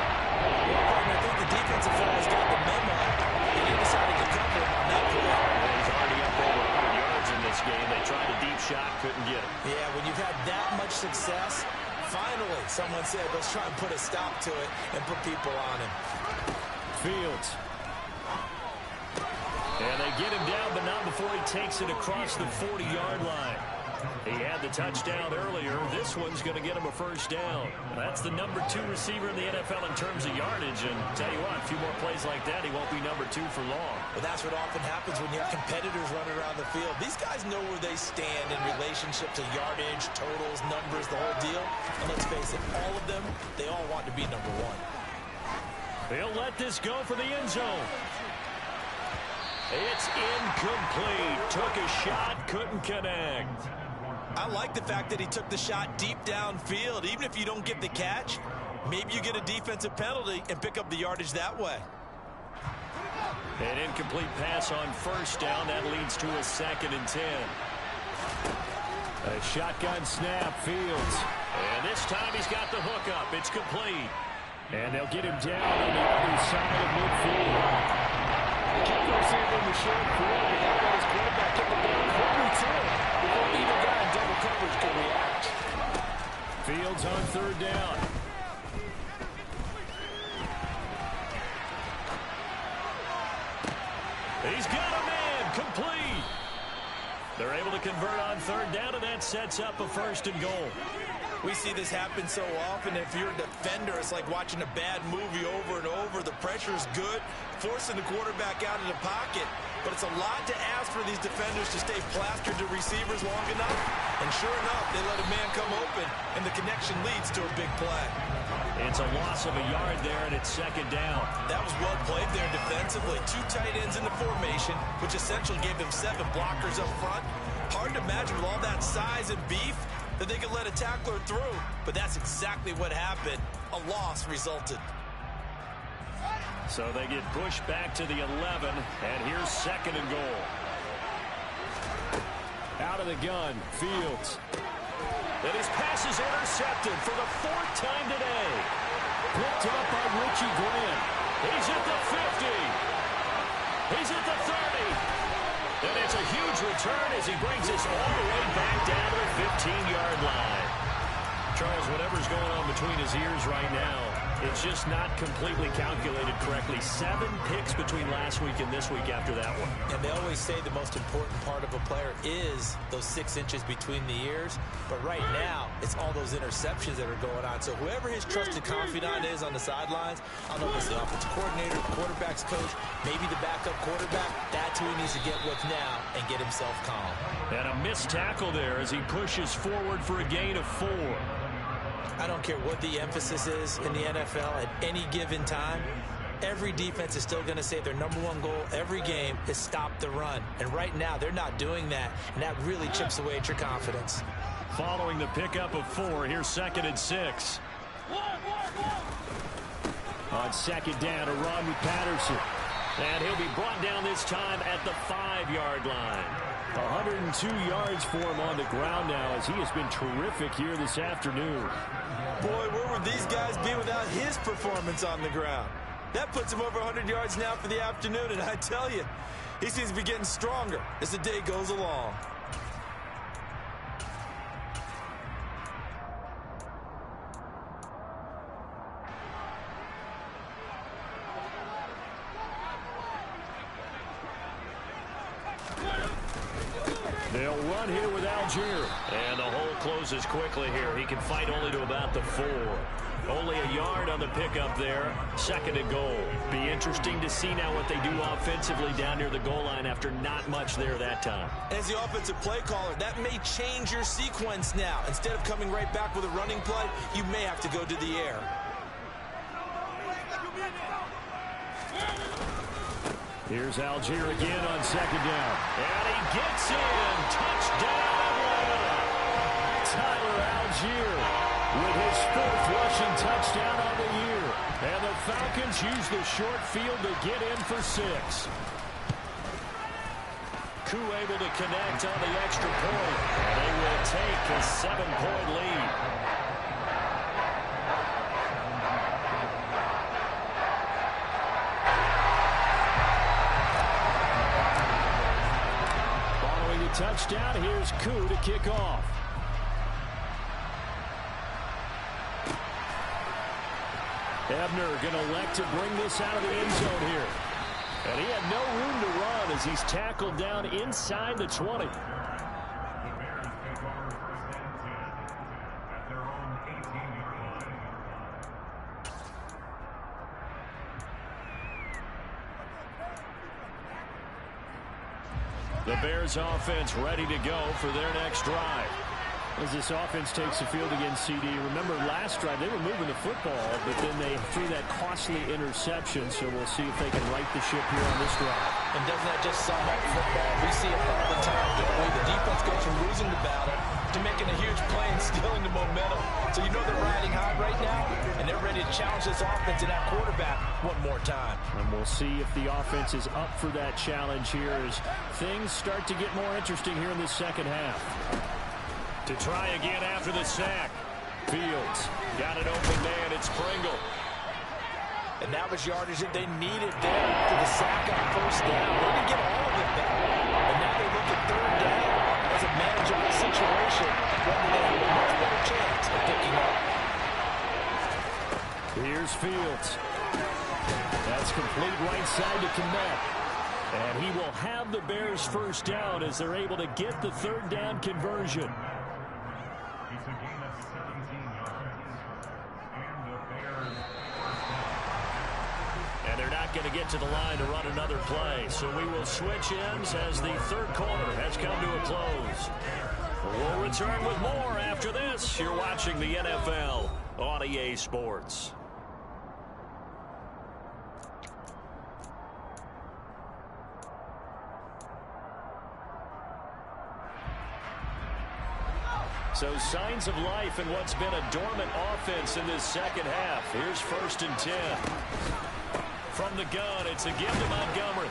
Well, partner, I think the defensive guys got the memo, and he decided to cover him on that play. He's already up over 100 yards in this game. They tried a deep shot, couldn't get it. Yeah, when you've had that much success, finally someone said, let's try and put a stop to it and put people on him. Fields. And they get him down, but not before he takes it across the 40-yard line. He had the touchdown earlier. This one's going to get him a 1st down. That's the number 2 receiver in the NFL in terms of yardage. And tell you what, a few more plays like that, he won't be number 2 for long. Well, that's what often happens when you have competitors running around the field. These guys know where they stand in relationship to yardage, totals, numbers, the whole deal. And let's face it, all of them, they all want to be number 1. They'll let this go for the end zone. It's incomplete. Took a shot, couldn't connect. I like the fact that he took the shot deep downfield. Even if you don't get the catch, maybe you get a defensive penalty and pick up the yardage that way. An incomplete pass on 1st down. That leads to a 2nd and 10. A shotgun snap, Fields. And this time he's got the hook up. It's complete. And they'll get him down on the other side of midfield. Keep receiving the short field. He got his quarterback took the ball quickly to it before either guy in double coverage could react. Fields on 3rd down. He's got a man. Complete. They're able to convert on third down, and that sets up a 1st and goal. We see this happen so often. If you're a defender, it's like watching a bad movie over and over. The pressure is good, forcing the quarterback out of the pocket. But it's a lot to ask for these defenders to stay plastered to receivers long enough. And sure enough, they let a man come open, and the connection leads to a big play. It's a loss of a yard there, and it's 2nd down. That was well played there defensively. 2 tight ends in the formation, which essentially gave them 7 blockers up front. Hard to imagine with all that size and beef that they could let a tackler through. But that's exactly what happened. A loss resulted. So they get pushed back to the 11, and here's 2nd and goal. Out of the gun, Fields. And his pass is intercepted for the 4th time today. Picked up by Richie Grant. He's at the 50. He's at the 30. And it's a huge return as he brings us all the way back down to the 15-yard line. Charles, whatever's going on between his ears right now, it's just not completely calculated correctly. 7 picks between last week and this week after that one. And they always say the most important part of a player is those 6 inches between the ears. But right now, it's all those interceptions that are going on. So whoever his trusted confidant is on the sidelines, I don't know if it's the offensive coordinator, the quarterback's coach, maybe the backup quarterback, that's who he needs to get with now and get himself calm. And a missed tackle there as he pushes forward for a gain of 4. I don't care what the emphasis is in the NFL at any given time. Every defense is still going to say their #1 goal every game is stop the run. And right now, they're not doing that. And that really chips away at your confidence. Following the pickup of 4, here's 2nd and 6. On 2nd down, a run with Patterson. And he'll be brought down this time at the 5-yard line. 102 yards for him on the ground now as he has been terrific here this afternoon. Boy, where would these guys be without his performance on the ground? That puts him over 100 yards now for the afternoon, and I tell you, he seems to be getting stronger as the day goes along. They'll run here with Algier. And the hole closes quickly here. He can fight only to about the 4. Only a yard on the pickup there. 2nd and goal. Be interesting to see now what they do offensively down near the goal line after not much there that time. As the offensive play caller, that may change your sequence now. Instead of coming right back with a running play, you may have to go to the air. Here's Algier again on 2nd down. And he gets in. Touchdown, Atlanta. Tyler Algier with his 4th rushing touchdown on the year. And the Falcons use the short field to get in for 6. Koo able to connect on the extra point. They will take a 7-point lead. Touchdown. Here's Koo to kick off. Ebner going to elect to bring this out of the end zone here. And he had no room to run as he's tackled down inside the 20. The Bears offense ready to go for their next drive. As this offense takes the field against CD, remember last drive they were moving the football, but then they threw that costly interception, so we'll see if they can right the ship here on this drive. And doesn't that just sum up football? We see it all the time, don't we? The defense goes from losing the battle to making a huge play and stealing the momentum. So you know they're riding high right now, and they're ready to challenge this offense and that quarterback one more time. And we'll see if the offense is up for that challenge here as things start to get more interesting here in the second half. To try again after the sack. Fields got an open man. It's Pringle. And that was yardage that they needed there after the sack on 1st down. They didn't get all of it back. And now they look at 3rd down as a manageable situation. Whether they have a much better chance of picking up. Here's Fields. That's complete right side to connect. And he will have the Bears first down as they're able to get the third down conversion. And they're not going to get to the line to run another play. So we will switch ends as the third quarter has come to a close. We'll return with more after this. You're watching the NFL on EA Sports. So signs of life in what's been a dormant offense in this second half. Here's 1st and 10. From the gun, it's a give to Montgomery.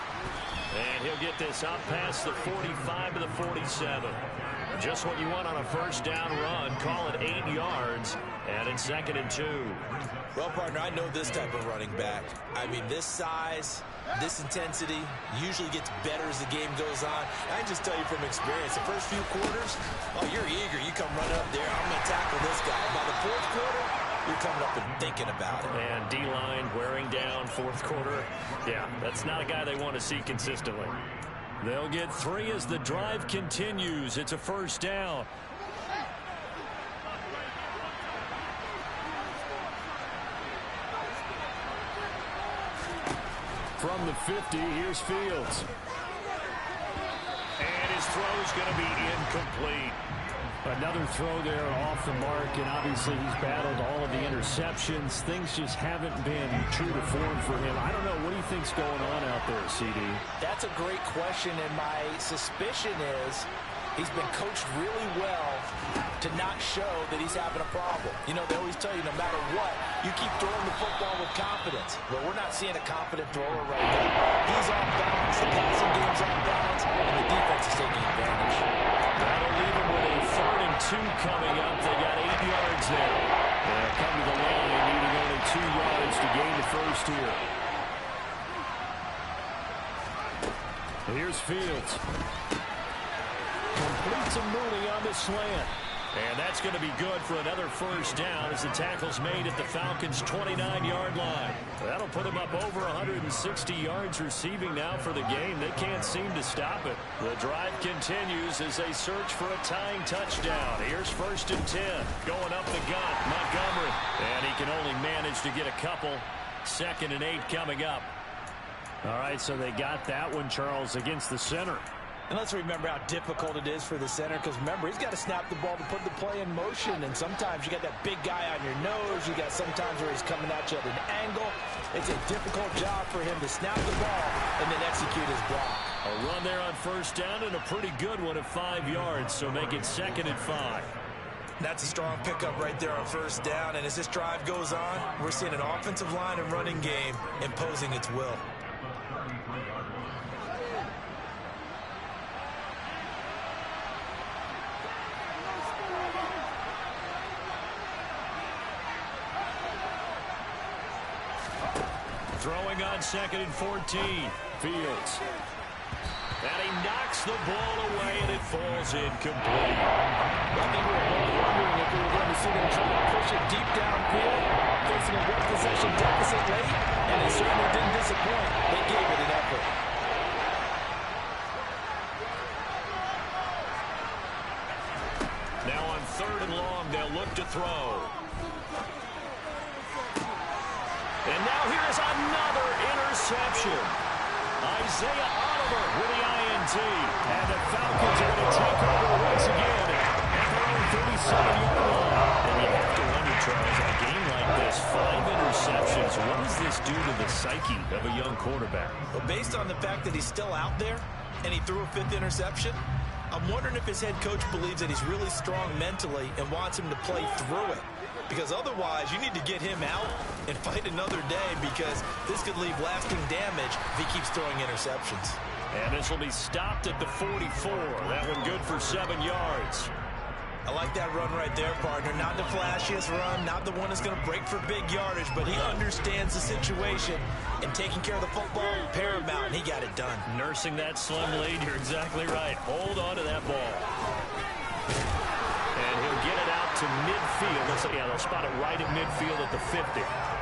And he'll get this up past the 45 to the 47. Just what you want on a first down run. Call it 8 yards. And in 2nd and 2. Well, partner, I know this type of running back. I mean, this size, this intensity usually gets better as the game goes on. I can just tell you from experience, the first few quarters, oh, you're eager. You come running up there. I'm going to tackle this guy. By the 4th quarter, you're coming up and thinking about it. And D-line wearing down 4th quarter. Yeah, that's not a guy they want to see consistently. They'll get 3 as the drive continues. It's a first down. From the 50, here's Fields. And his throw's going to be incomplete. Another throw there off the mark, and obviously he's battled all of the interceptions. Things just haven't been true to form for him. I don't know. What do you think's going on out there, CD? That's a great question, and my suspicion is he's been coached really well to not show that he's having a problem. You know, they always tell you no matter what, you keep throwing the football with confidence. Well, we're not seeing a confident thrower right now. He's off balance, the passing game's off balance, and the defense is taking advantage. That'll leave him with a 3rd and 2 coming up. They got 8 yards there. They'll come to the line, needing only 2 yards to gain the first here. Here's Fields. Completes a Mooney on the slant. And that's going to be good for another first down as the tackle's made at the Falcons' 29-yard line. That'll put him up over 160 yards receiving now for the game. They can't seem to stop it. The drive continues as they search for a tying touchdown. Here's 1st and 10. Going up the gut, Montgomery. And he can only manage to get a couple. 2nd and 8 coming up. All right, so they got that one, Charles, against the center. And let's remember how difficult it is for the center, because remember, he's got to snap the ball to put the play in motion, and sometimes you got that big guy on your nose. You got sometimes where he's coming at you at an angle. It's a difficult job for him to snap the ball and then execute his block. A run there on first down and a pretty good one at 5 yards, so make it 2nd and 5. That's a strong pickup right there on first down, and as this drive goes on, we're seeing an offensive line and running game imposing its will. Throwing on 2nd and 14. Fields. And he knocks the ball away, and it falls incomplete. I think we were both wondering if we were going to see them try to push it deep downfield, facing a one-possession deficit late, and it certainly didn't disappoint. They gave it an effort. Now on 3rd and long, they'll look to throw. And now here's another interception. Isaiah Oliver with the INT. And the Falcons are going to take over once again at their own 37-yard line. And you have to wonder, Charles, in a game like this, 5 interceptions, what does this do to the psyche of a young quarterback? Well, based on the fact that he's still out there and he threw a 5th interception, I'm wondering if his head coach believes that he's really strong mentally and wants him to play through it. Because otherwise, you need to get him out and fight another day, because this could leave lasting damage if he keeps throwing interceptions. And this will be stopped at the 44. That one good for 7 yards. I like that run right there, partner. Not the flashiest run, not the one that's going to break for big yardage, but he understands the situation, and taking care of the football, paramount, and he got it done. Nursing that slim lead, you're exactly right. Hold on to that ball. And he'll get it out to midfield. They'll spot it right at midfield at the 50.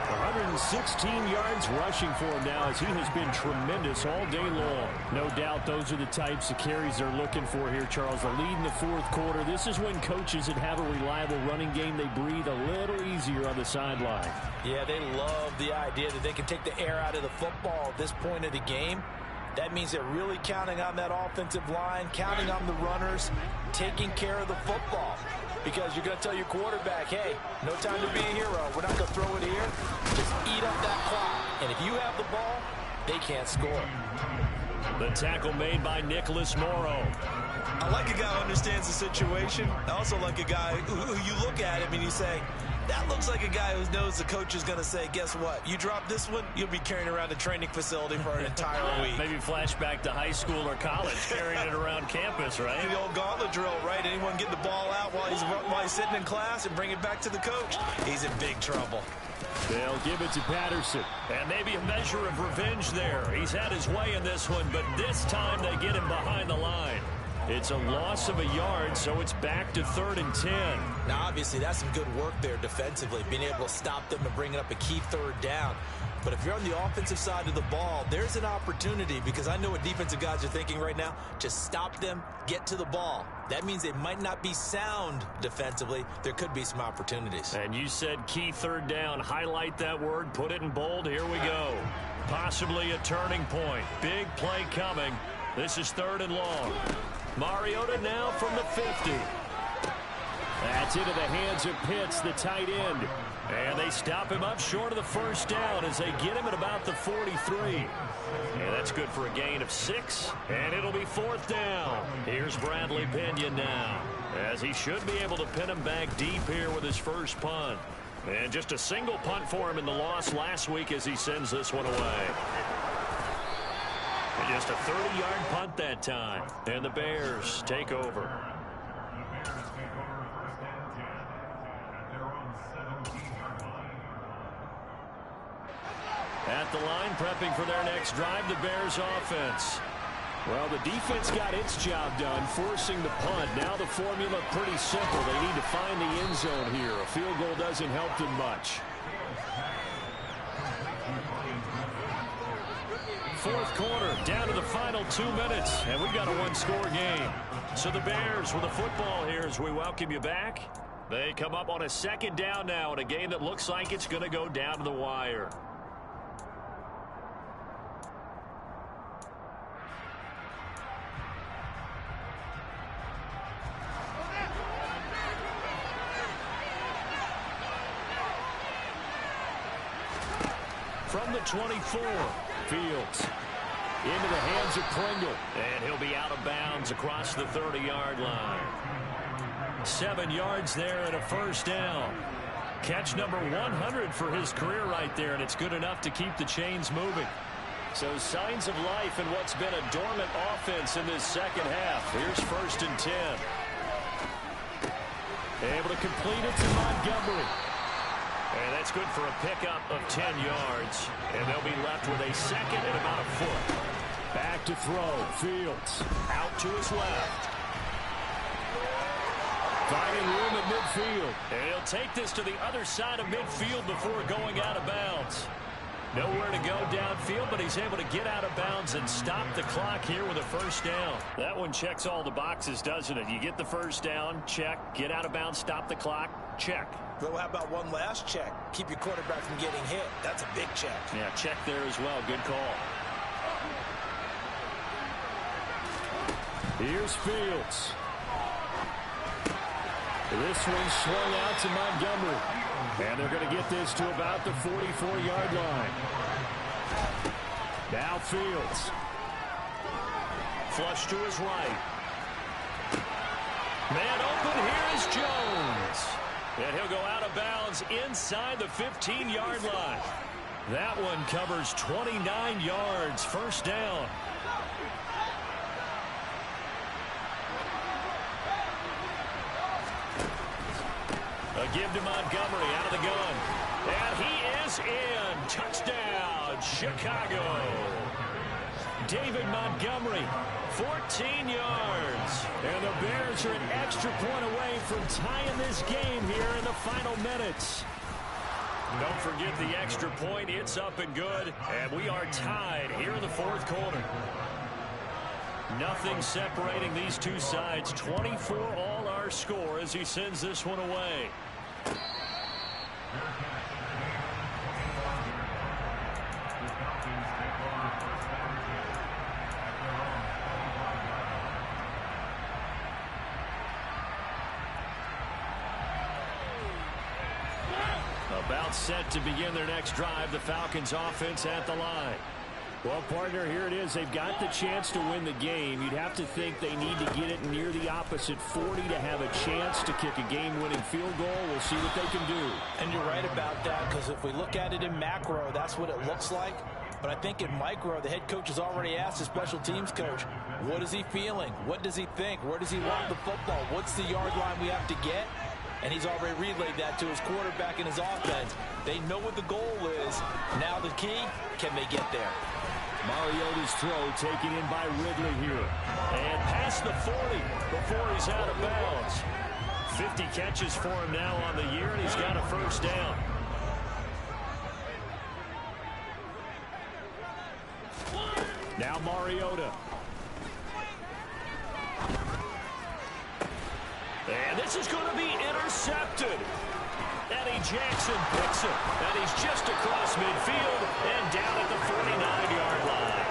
116 yards rushing for him now as he has been tremendous all day long. No doubt those are the types of carries they're looking for here, Charles. The lead in the fourth quarter. This is when coaches that have a reliable running game, they breathe a little easier on the sideline. Yeah, they love the idea that they can take the air out of the football at this point of the game. That means they're really counting on that offensive line, counting on the runners, taking care of the football. Because you're going to tell your quarterback, hey, no time to be a hero. We're not going to throw it here. Just eat up that clock. And if you have the ball, they can't score. The tackle made by Nicholas Morrow. I like a guy who understands the situation. I also like a guy who you look at him and you say, that looks like a guy who knows the coach is going to say, guess what? You drop this one, you'll be carrying around a training facility for an entire week. Maybe flashback to high school or college, carrying it around campus, right? The old gauntlet drill, right? Anyone get the ball out while he's sitting in class and bring it back to the coach? He's in big trouble. They'll give it to Patterson. And maybe a measure of revenge there. He's had his way in this one, but this time they get him behind the line. It's a loss of a yard, so it's back to 3rd and 10. Now, obviously, that's some good work there defensively, being able to stop them and bring up a key 3rd down. But if you're on the offensive side of the ball, there's an opportunity, because I know what defensive guys are thinking right now. Just stop them, get to the ball. That means they might not be sound defensively. There could be some opportunities. And you said key 3rd down. Highlight that word, put it in bold. Here we go. Possibly a turning point. Big play coming. This is 3rd and long. Mariota now from the 50. That's into the hands of Pitts, the tight end. And they stop him up short of the first down as they get him at about the 43. And that's good for a gain of 6. And it'll be 4th down. Here's Bradley Pinion now, as he should be able to pin him back deep here with his first punt. And just a single punt for him in the loss last week as he sends this one away. Just a 30-yard punt that time. And the Bears take over. At the line, prepping for their next drive, the Bears offense. Well, the defense got its job done, forcing the punt. Now the formula pretty simple. They need to find the end zone here. A field goal doesn't help them much. 4th quarter, down to the final 2 minutes, and we've got a one-score game. So the Bears with the football here as we welcome you back. They come up on a 2nd down now in a game that looks like it's going to go down to the wire. From the 24, Fields into the hands of Pringle. And he'll be out of bounds across the 30-yard line. 7 yards there and a first down. Catch number 100 for his career right there, and it's good enough to keep the chains moving. So signs of life in what's been a dormant offense in this second half. Here's 1st and 10. Able to complete it to Montgomery. And that's good for a pickup of 10 yards. And they'll be left with a 2nd and about a foot. Back to throw. Fields out to his left. Finding room at midfield. And he'll take this to the other side of midfield before going out of bounds. Nowhere to go downfield, but he's able to get out of bounds and stop the clock here with a first down. That one checks all the boxes, doesn't it? You get the first down, check. Get out of bounds, stop the clock, check. Well, how about one last check? Keep your quarterback from getting hit. That's a big check. Yeah, check there as well. Good call. Here's Fields. This one swung out to Montgomery. And they're going to get this to about the 44-yard line. Now Fields. Flush to his right. Man open, here is Jones. And he'll go out of bounds inside the 15-yard line. That one covers 29 yards. First down. A give to Montgomery out of the gun. And he is in. Touchdown, Chicago. David Montgomery. 14 yards. And the Bears are an extra point away from tying this game here in the final minutes. Don't forget the extra point. It's up and good. And we are tied here in the fourth quarter. Nothing separating these two sides. 24 all our score as he sends this one away. About set to begin their next drive. The Falcons offense at the line. Well, partner, here it is. They've got the chance to win the game. You'd have to think they need to get it near the opposite 40 to have a chance to kick a game-winning field goal. We'll see what they can do. And you're right about that, because if we look at it in macro, that's what it looks like. But I think in micro, the head coach has already asked the special teams coach, what is he feeling? What does he think? Where does he want the football? What's the yard line we have to get? And he's already relayed that to his quarterback and his offense. They know what the goal is. Now the key, can they get there? Mariota's throw taken in by Ridley here. And past the 40 before he's out of bounds. 50 catches for him now on the year, and he's got a first down. Now Mariota. And this is going to be intercepted. Eddie Jackson picks it. And he's just across midfield and down at the 49-yard line.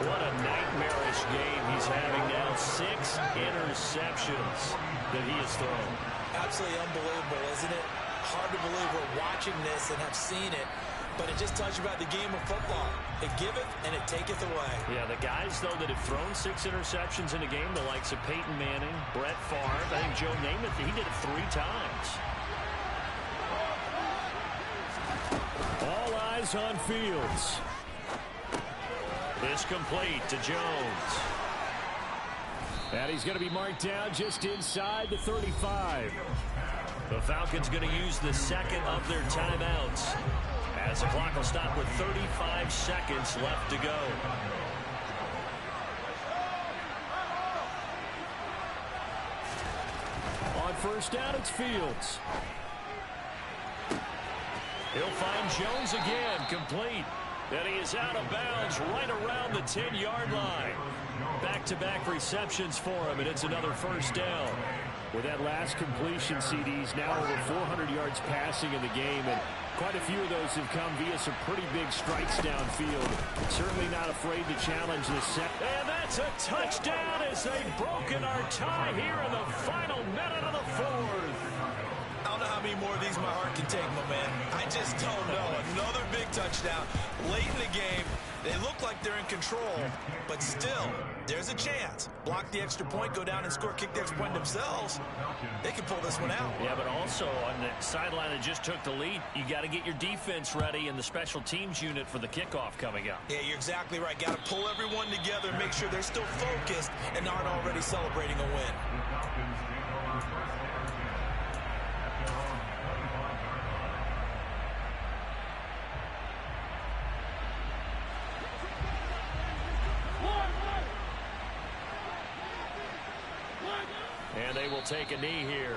What a nightmarish game he's having now. 6 interceptions that he has thrown. Absolutely unbelievable, isn't it? Hard to believe we're watching this and have seen it. But it just tells you about the game of football. It giveth and it taketh away. Yeah, the guys, though, that have thrown 6 interceptions in a game, the likes of Peyton Manning, Brett Favre, I think Joe Namath, he did it 3 times. All eyes on Fields. It's complete to Jones. And he's going to be marked down just inside the 35. The Falcons going to use the second of their timeouts, as the clock will stop with 35 seconds left to go. On first down, it's Fields. He'll find Jones again, complete. And he is out of bounds right around the 10-yard line. Back-to-back receptions for him, and it's another first down. With that last completion, CD's now over 400 yards passing in the game, and quite a few of those have come via some pretty big strikes downfield. Certainly not afraid to challenge this set. And that's a touchdown as they've broken our tie here in the final minute of the fourth. I don't know how many more of these my heart can take, my man. I just don't know. Another big touchdown late in the game. They look like they're in control, but still, there's a chance. Block the extra point, go down and score, kick the extra point themselves. They can pull this one out. Yeah, but also on the sideline that just took the lead, you got to get your defense ready and the special teams unit for the kickoff coming up. Yeah, you're exactly right. Got to pull everyone together and make sure they're still focused and aren't already celebrating a win. And they will take a knee here.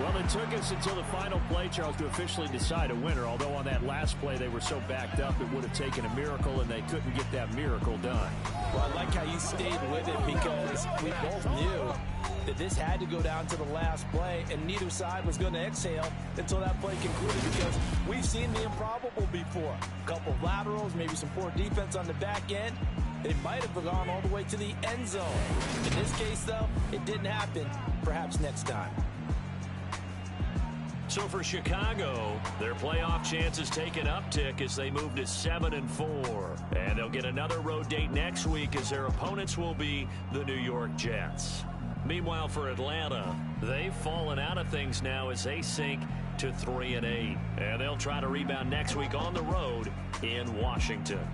Well, it took us until the final play, Charles, to officially decide a winner, although on that last play they were so backed up it would have taken a miracle, and they couldn't get that miracle done. Well, I like how you stayed with it, because we both knew that this had to go down to the last play, and neither side was going to exhale until that play concluded, because we've seen the improbable before. A couple of laterals, maybe some poor defense on the back end. It might have gone all the way to the end zone. In this case, though, it didn't happen. Perhaps next time. So for Chicago, their playoff chances take an uptick as they move to 7-4. And they'll get another road date next week as their opponents will be the New York Jets. Meanwhile, for Atlanta, they've fallen out of things now as they sink to 3-8. And they'll try to rebound next week on the road in Washington.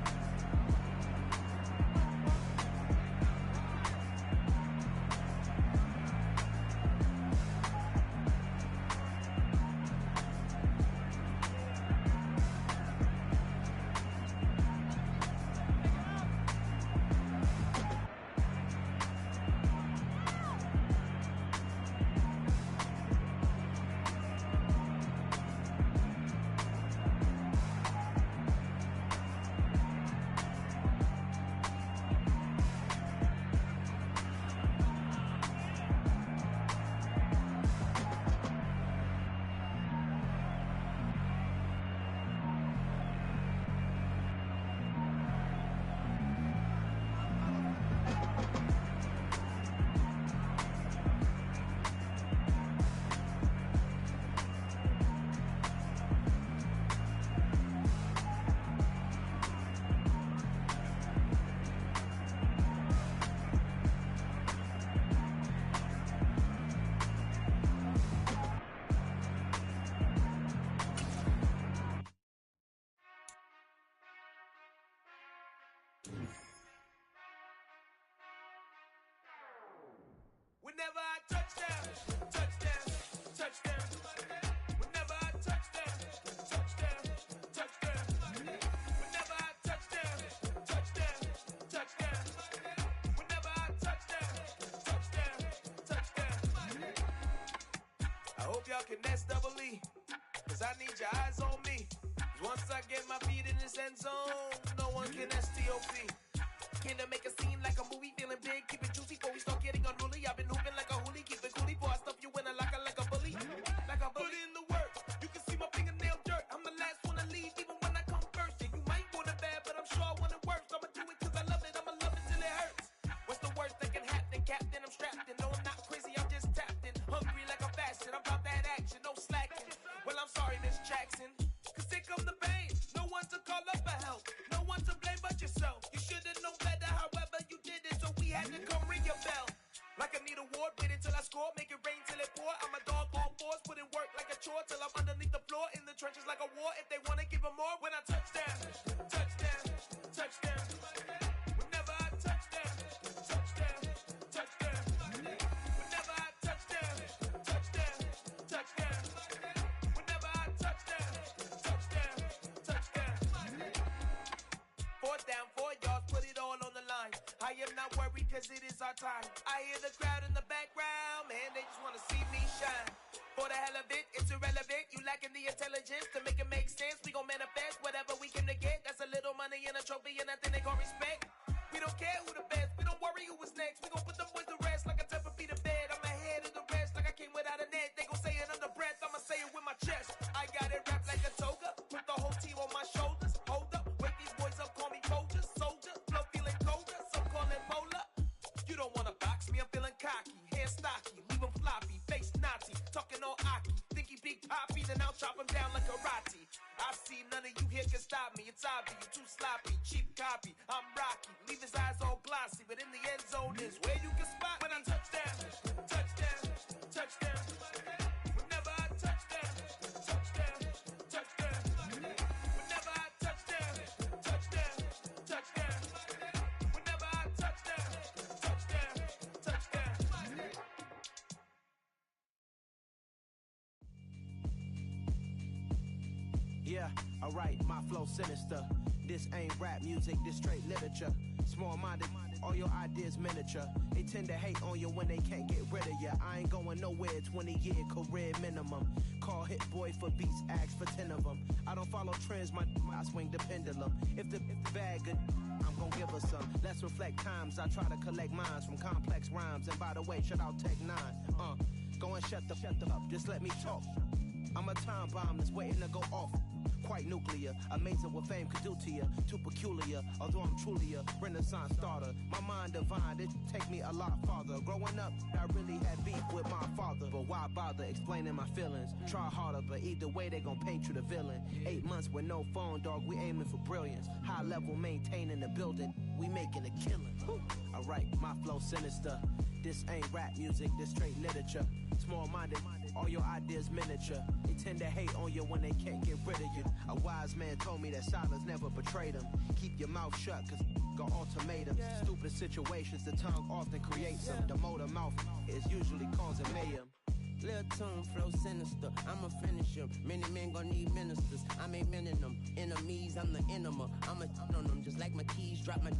Whenever I touchdown, touchdown, touchdown. Whenever I touchdown, touchdown, touchdown. Whenever I touchdown, touchdown, touchdown. Whenever I touchdown, touchdown, touchdown. I hope y'all can nest double E, cause I need your eyes on me. Once I get my feet in this end zone, no one can STOP. Can I make a scene like a movie, feeling big, keep it juicy before we start getting unruly. I've been hooping like a hoolie, keep it coolie before I stuff you in a locker like a bully. Like a bully. Put in the work, you can see my fingernail dirt. I'm the last one to leave, even when I come first. And you might want it bad, but I'm sure I want it worse. I'ma do it cause I love it, I'ma love it till it hurts. What's the worst that can happen, Captain? I'm strapped in, no I'm not crazy, I'm just tapped in. Hungry like a fashion, I'm about that action, no slacking. Well I'm sorry Miss Jackson, cause here come the pain. No one to call up for help, no one to blame but yourself. You should've known better, however you did it, so we had to come ring your bell. Like I need a ward, wait until I score, make it rain till it pour. I'm a dog on fours, put in work like a chore till I'm underneath the floor, in the trenches like a war. If they wanna give them more, when I touchdown, touchdown, touchdown. Whenever I touchdown, touchdown, touchdown. Whenever I touchdown, touchdown, touchdown. Whenever I touchdown, touchdown, touchdown. 4th down, 4 yards, put it all on the line. I am not worried cause it is our time. I hear the crowd in the background, man, they just wanna see me shine. For the hell of it, it's irrelevant. You lacking the intelligence to make it make sense. We gon' manifest whatever we came to get. That's a little money and a trophy and nothing they gon' respect. We don't care who the best, we don't worry who was next. We gon' put them boys to rest like a 10 feet of bed. I'm ahead of the rest like I came without a net. They gon' say it under breath, I'ma say it with my chest. I got it wrapped like a toga, put the whole team on my shoulders. Hold up, wake these boys up, call me Folger, soldier, flow feeling colder, some call it polar. You don't wanna box me, I'm feeling cocky, hair stocky, leave him floppy, face Nazi, talking all aki, think he big poppy, then I'll chop him down like karate. I see none of you here can stop me, it's obvious, you too sloppy, cheap copy, I'm Rocky, leave his eyes all glossy, but in the end zone is where you can spot when I touchdown, touchdown, touchdown. Whenever I touchdown, touchdown, touchdown. Whenever I touchdown, touchdown, touchdown. Whenever I touchdown, touchdown, touchdown. Yeah, alright, my flow sinister. This ain't rap music, this straight literature. Small-minded, all your ideas miniature. They tend to hate on you when they can't get rid of you. I ain't going nowhere, 20-year career minimum. Call Hit Boy for beats, ask for 10 of them. I don't follow trends, I swing the pendulum. If the bag good, I'm gon' give her some. Let's reflect times, I try to collect minds from complex rhymes. And by the way, shout out Tech 9. Go and shut the up, just let me talk. I'm a time bomb that's waiting to go off. Quite nuclear, amazing what fame could do to you. Too peculiar, although I'm truly a renaissance starter. My mind divine, it take me a lot farther. Growing up, I really had beef with my father. But why bother explaining my feelings? Try harder, but either way they gon' paint you the villain. 8 months with no phone, dog, we aiming for brilliance. High level maintaining the building, we making a killing. Alright, my flow sinister. This ain't rap music, this straight literature. Small-minded, all your ideas miniature. They tend to hate on you when they can't get rid of you. A wise man told me that silence never betrayed him. Keep your mouth shut, cause got ultimatums. Stupid situations, the tongue often creates them. The motor mouth is usually causing mayhem. Lil' tune flow sinister, I'm a finisher. Many men gon' need ministers, I'm a men in them. Enemies, I'm the enema. I'm a on them, just like my keys drop my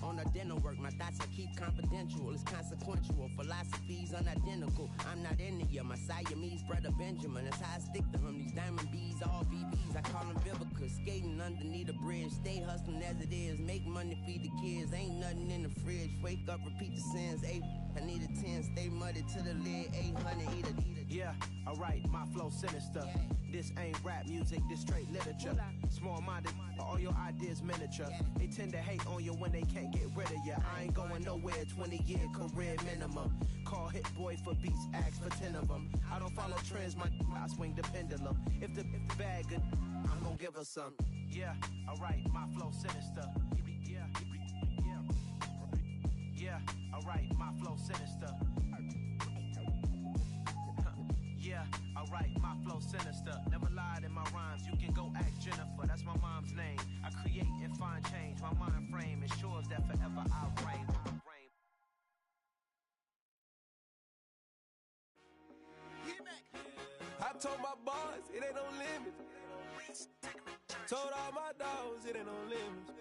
on a dental work. My thoughts I keep confidential, it's consequential. Philosophies unidentical, I'm not into you. My Siamese brother Benjamin, that's how I stick to him. These diamond bees, all BBs, I call them Vivica. Skating underneath a bridge, stay hustling as it is. Make money, feed the kids, ain't nothing in the fridge. Wake up, repeat the sins, I need a 10, stay muddy to the lid, 800, eat a. Yeah, alright, my flow sinister. This ain't rap music, this straight literature. Small-minded, all your ideas miniature. They tend to hate on you when they can't get rid of you. I ain't going nowhere, 20-year career minimum. Call Hit Boy for beats, ask for 10 of them. I don't follow trends, I swing the pendulum. If the bag good, I'm gonna give her some. Yeah, alright, my flow sinister. Yeah, alright, my flow sinister. Yeah, alright, my flow sinister. Never lied in my rhymes, you can go ask Jennifer. That's my mom's name. I create and find change. My mind frame ensures that forever I'll reign. I told my boys it ain't no limits. Told all my dogs it ain't no limits.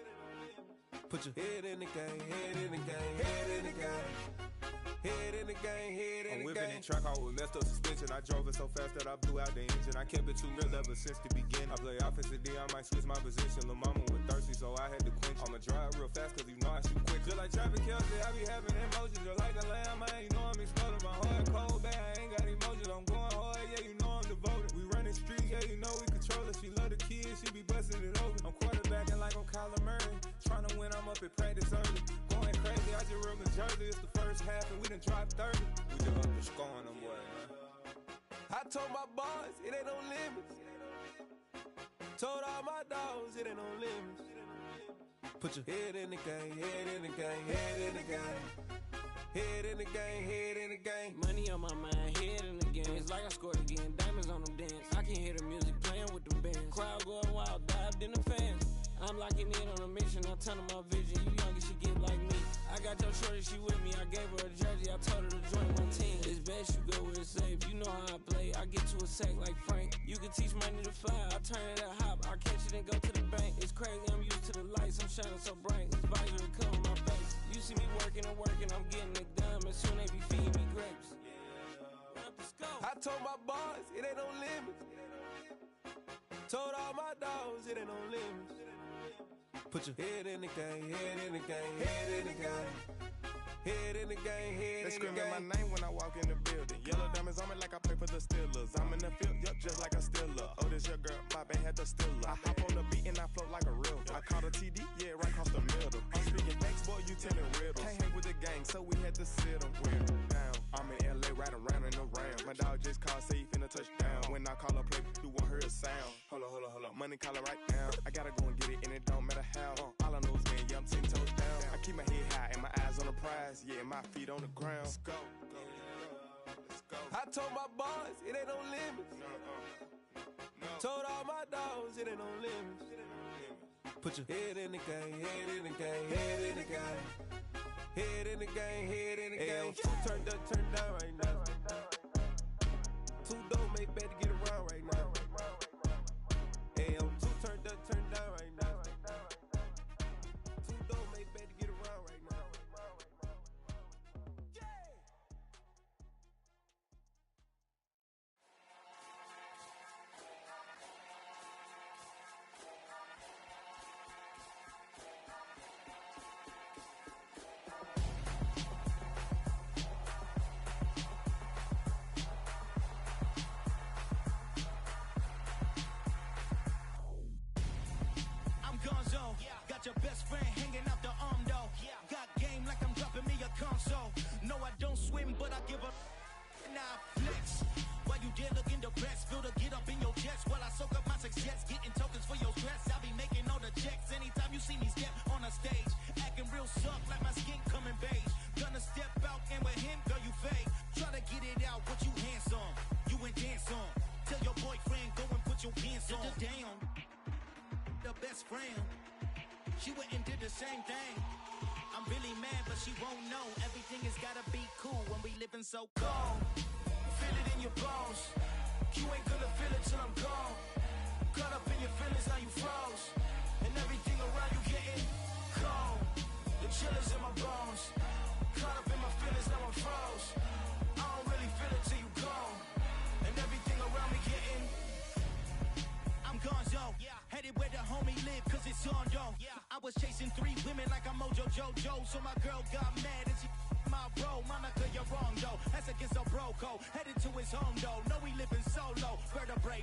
Put your head in the game, head in the game, head in the game. Head in the game, head in the game. I'm whipping the truck out with messed up suspension. I drove it so fast that I blew out the engine. I kept it too real ever since the beginning. I play offensive D, I might switch my position. Lil' mama was thirsty, so I had to quench. I'ma drive real fast, cause you know I shoot quick. Just like traffic Kelsey, I be having emotions. Just like a lamb, man, you know I'm exploding. My heart cold, bad, I ain't got emotions. I'm going hard, yeah, you know I'm devoted. We running streets, yeah, you know we control it. She love the kids, she be busting it open. I'm quarterbacking like I'm Kyler Murray. Trying to win, I'm up at practice early. Going crazy, I just rode the jersey. It's the first half and we done dropped 30. We just up to scoring them, boy, man. I told my boys, it ain't no limits. Told all my dogs, it ain't no limits. Put your head in the game, head in the game, head in the game. Head in the game, head in the game. Money on my mind, head in the game. It's like I scored again, diamonds on them dance. I can hear the music playing with them bands. Crowd going wild, dived in the fans. I'm locking in on a mission, I tell her my vision. You young and she get like me. I got your shorty, she with me. I gave her a jersey, I told her to join my team. It's best you go where it's safe. You know how I play. I get to a sack like Frank. You can teach money to fly. I turn it at hop. I catch it and go to the bank. It's crazy, I'm used to the lights. I'm shining so bright. This visor will cover my face. You see me working and working. I'm getting it done. And soon they be feeding me grapes. I told my boys, it ain't no limits. Told all my dogs, it ain't no limits. Put your head in the game, head in the game, head in the game. Head in the game, head in the game. They screaming my name when I walk in the building. Yellow diamonds on me like I play for the Steelers. I'm in the field, yup, just like a Steeler. Oh, this your girl, Bob ain't had the Steeler. I hop on the beat and I float like a real. I caught a TD, yeah, right across the middle. I'm speaking thanks, boy, you telling riddles. Can't hang with the gang, so we had to sit them down. I'm in LA, riding around in the Ram. My dog just called, say he finna touchdown. When I call a play, you won't hear a sound. Hold up, money caller right now. I gotta go and get it, and it don't matter how. All I know is when, yeah, I'm 10 toes down. I keep my head high and my eyes on the prize. Yeah, my feet on the ground. Let's go. Let's go. I told my boys, it ain't no limits. No. Told all my dogs, it ain't no limits. Put your head in the game, head in the game, head in the game. Head in the game, head in the game. Two turned up, turned down right now. Two don't make bad to get around right now. Two turned up, turned down right now. Two don't make bad to get around right now. Got your best friend hanging out the arm though. Got game like I'm dropping me a console. No, I don't swim, but I give a now flex. While you there looking depressed, feel to get up in your chest while I soak up my success, getting tokens for your stress. I'll be making all the checks anytime you see me step on a stage, acting real suck like my skin coming beige. Gonna step out and with him friend. She went and did the same thing. I'm really mad, but she won't know. Everything has gotta be cool when we living so cold. Feel it in your bones. You ain't gonna feel it till I'm gone. Caught up in your feelings, now you froze. And everything around you getting cold. The chill is in my bones. Caught up in my feelings, now I'm froze. I don't really feel it till you gone. And everything around me getting I'm gonzo, headed where the homie live, cause it's on, yo. I was chasing 3 women like I'm Mojo Jojo, so my girl got mad and she my bro. Monica, you're wrong, though. That's against a bro code. Headed to his home, though. No, he living solo. Vertebrae,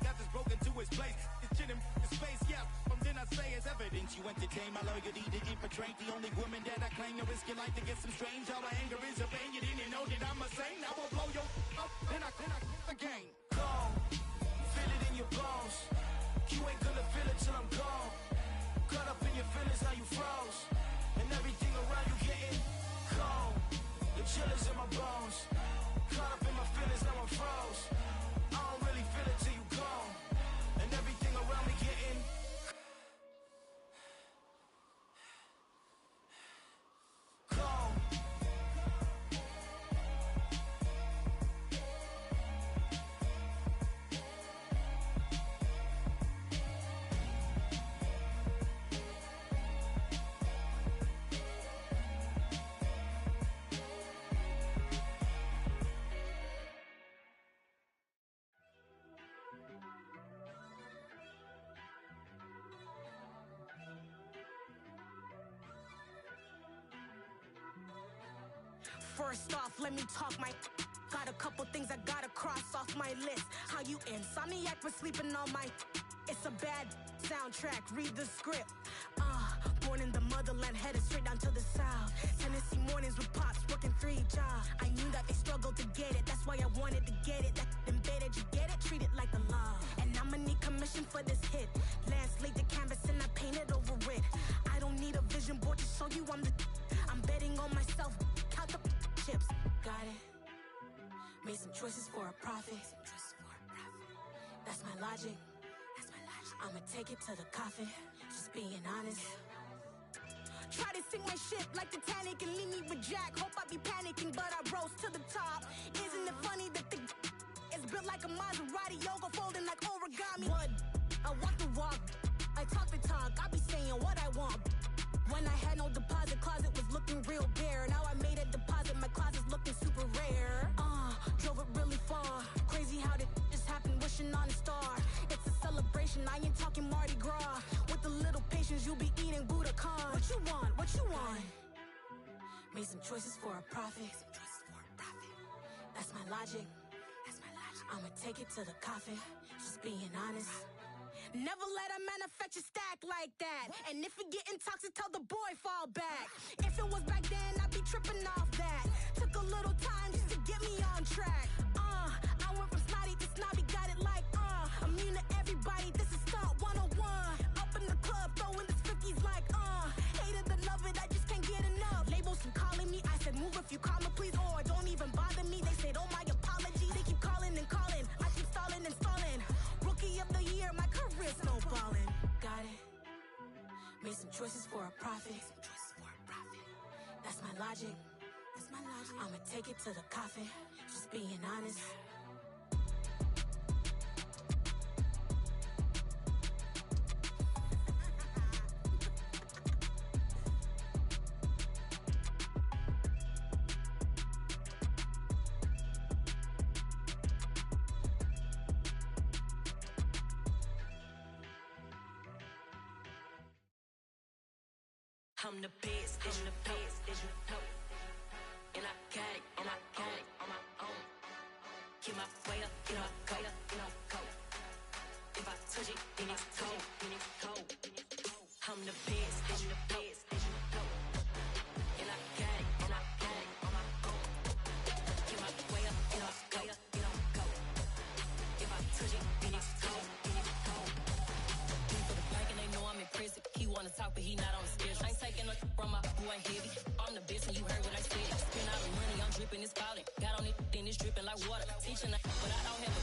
got this broken to his place. It's shit in his face, yeah. From then I say it's evidence. You entertain my loyalty to infiltrate the only woman that I claim to risk your life to get some strange. All my anger is a pain. You didn't know that I'm a saint. I will blow your up, then I again. Gone. Feel it in your bones. You ain't gonna feel it till I'm gone. Caught up in your feelings, now you froze. And everything around you getting cold. The chill is in my bones. Caught up in my feelings, now I'm froze. I don't really feel it till you gone. And everything around me getting cold. First off, let me talk my got a couple things I gotta cross off my list. How you insomniac for sleeping on my it's a bad soundtrack, read the script. Born in the motherland, headed straight down to the south. Tennessee mornings with pops, working 3 jobs. I knew that they struggled to get it, that's why I wanted to get it. That embedded, you get it, treat it like the law. And I'ma need commission for this hit. Lance laid the canvas and I painted over it. I don't need a vision board to show you I'm betting on myself. Count the chips, got it. Made some choices for a profit. That's my logic. I'ma take it to the coffin. Just being honest. Try to sink my ship like Titanic and leave me with Jack. Hope I be panicking, but I rose to the top. Isn't it funny that the is built like a Maserati, yoga folding like origami? What? I walk the walk, I talk the talk. I be saying what I want. When I had no deposit, closet was looking real bare. Now I made a deposit, my closet's looking super rare. Drove it really far. Crazy how did just happen, wishing on a star. It's a celebration, I ain't talking Mardi Gras. With a little patience, you'll be eating Budokan. What you want? What you want? Made some choices for a profit. That's my logic. I'ma take it to the coffin. Just being honest. Never let a manufacture stack like that. And if it getting toxic, tell the boy fall back. If it was back then, I'd be tripping off that. Took a little time just to get me on track. I went from snotty to snobby, got it like immune to everybody, this is stunt 101. Up in the club, throwing the 50s like hate it or love it, I just can't get enough. Labels keep calling me, I said move if you call me please, or don't even bother me. They said oh my apology, they keep calling and calling. I keep stalling and stalling. Rookie of the year, my career's snowballing. Got it. Made some choices for a profit. That's my logic. I'ma take it to the coffin. Just being honest. I'm the best, I'm the best, as you know. And I got it, and I got it on my own. Get my way up, get my go, get my go. If I touch it, then it's cold, then it's cold. I'm the best, as you know, as you know. And I got it, and I got it on my own. Get my way up, get my go, get my go. If I touch it, then it's cold, then it's cold. He for the blank and they know I'm impressive. He wanna talk, but he not on the schedule. I ain't taking no from my boy heavy. I'm the best and you heard what I said. Spend all the money, I'm dripping, it's falling. Got on it, then it's dripping like water. Teaching, but I don't have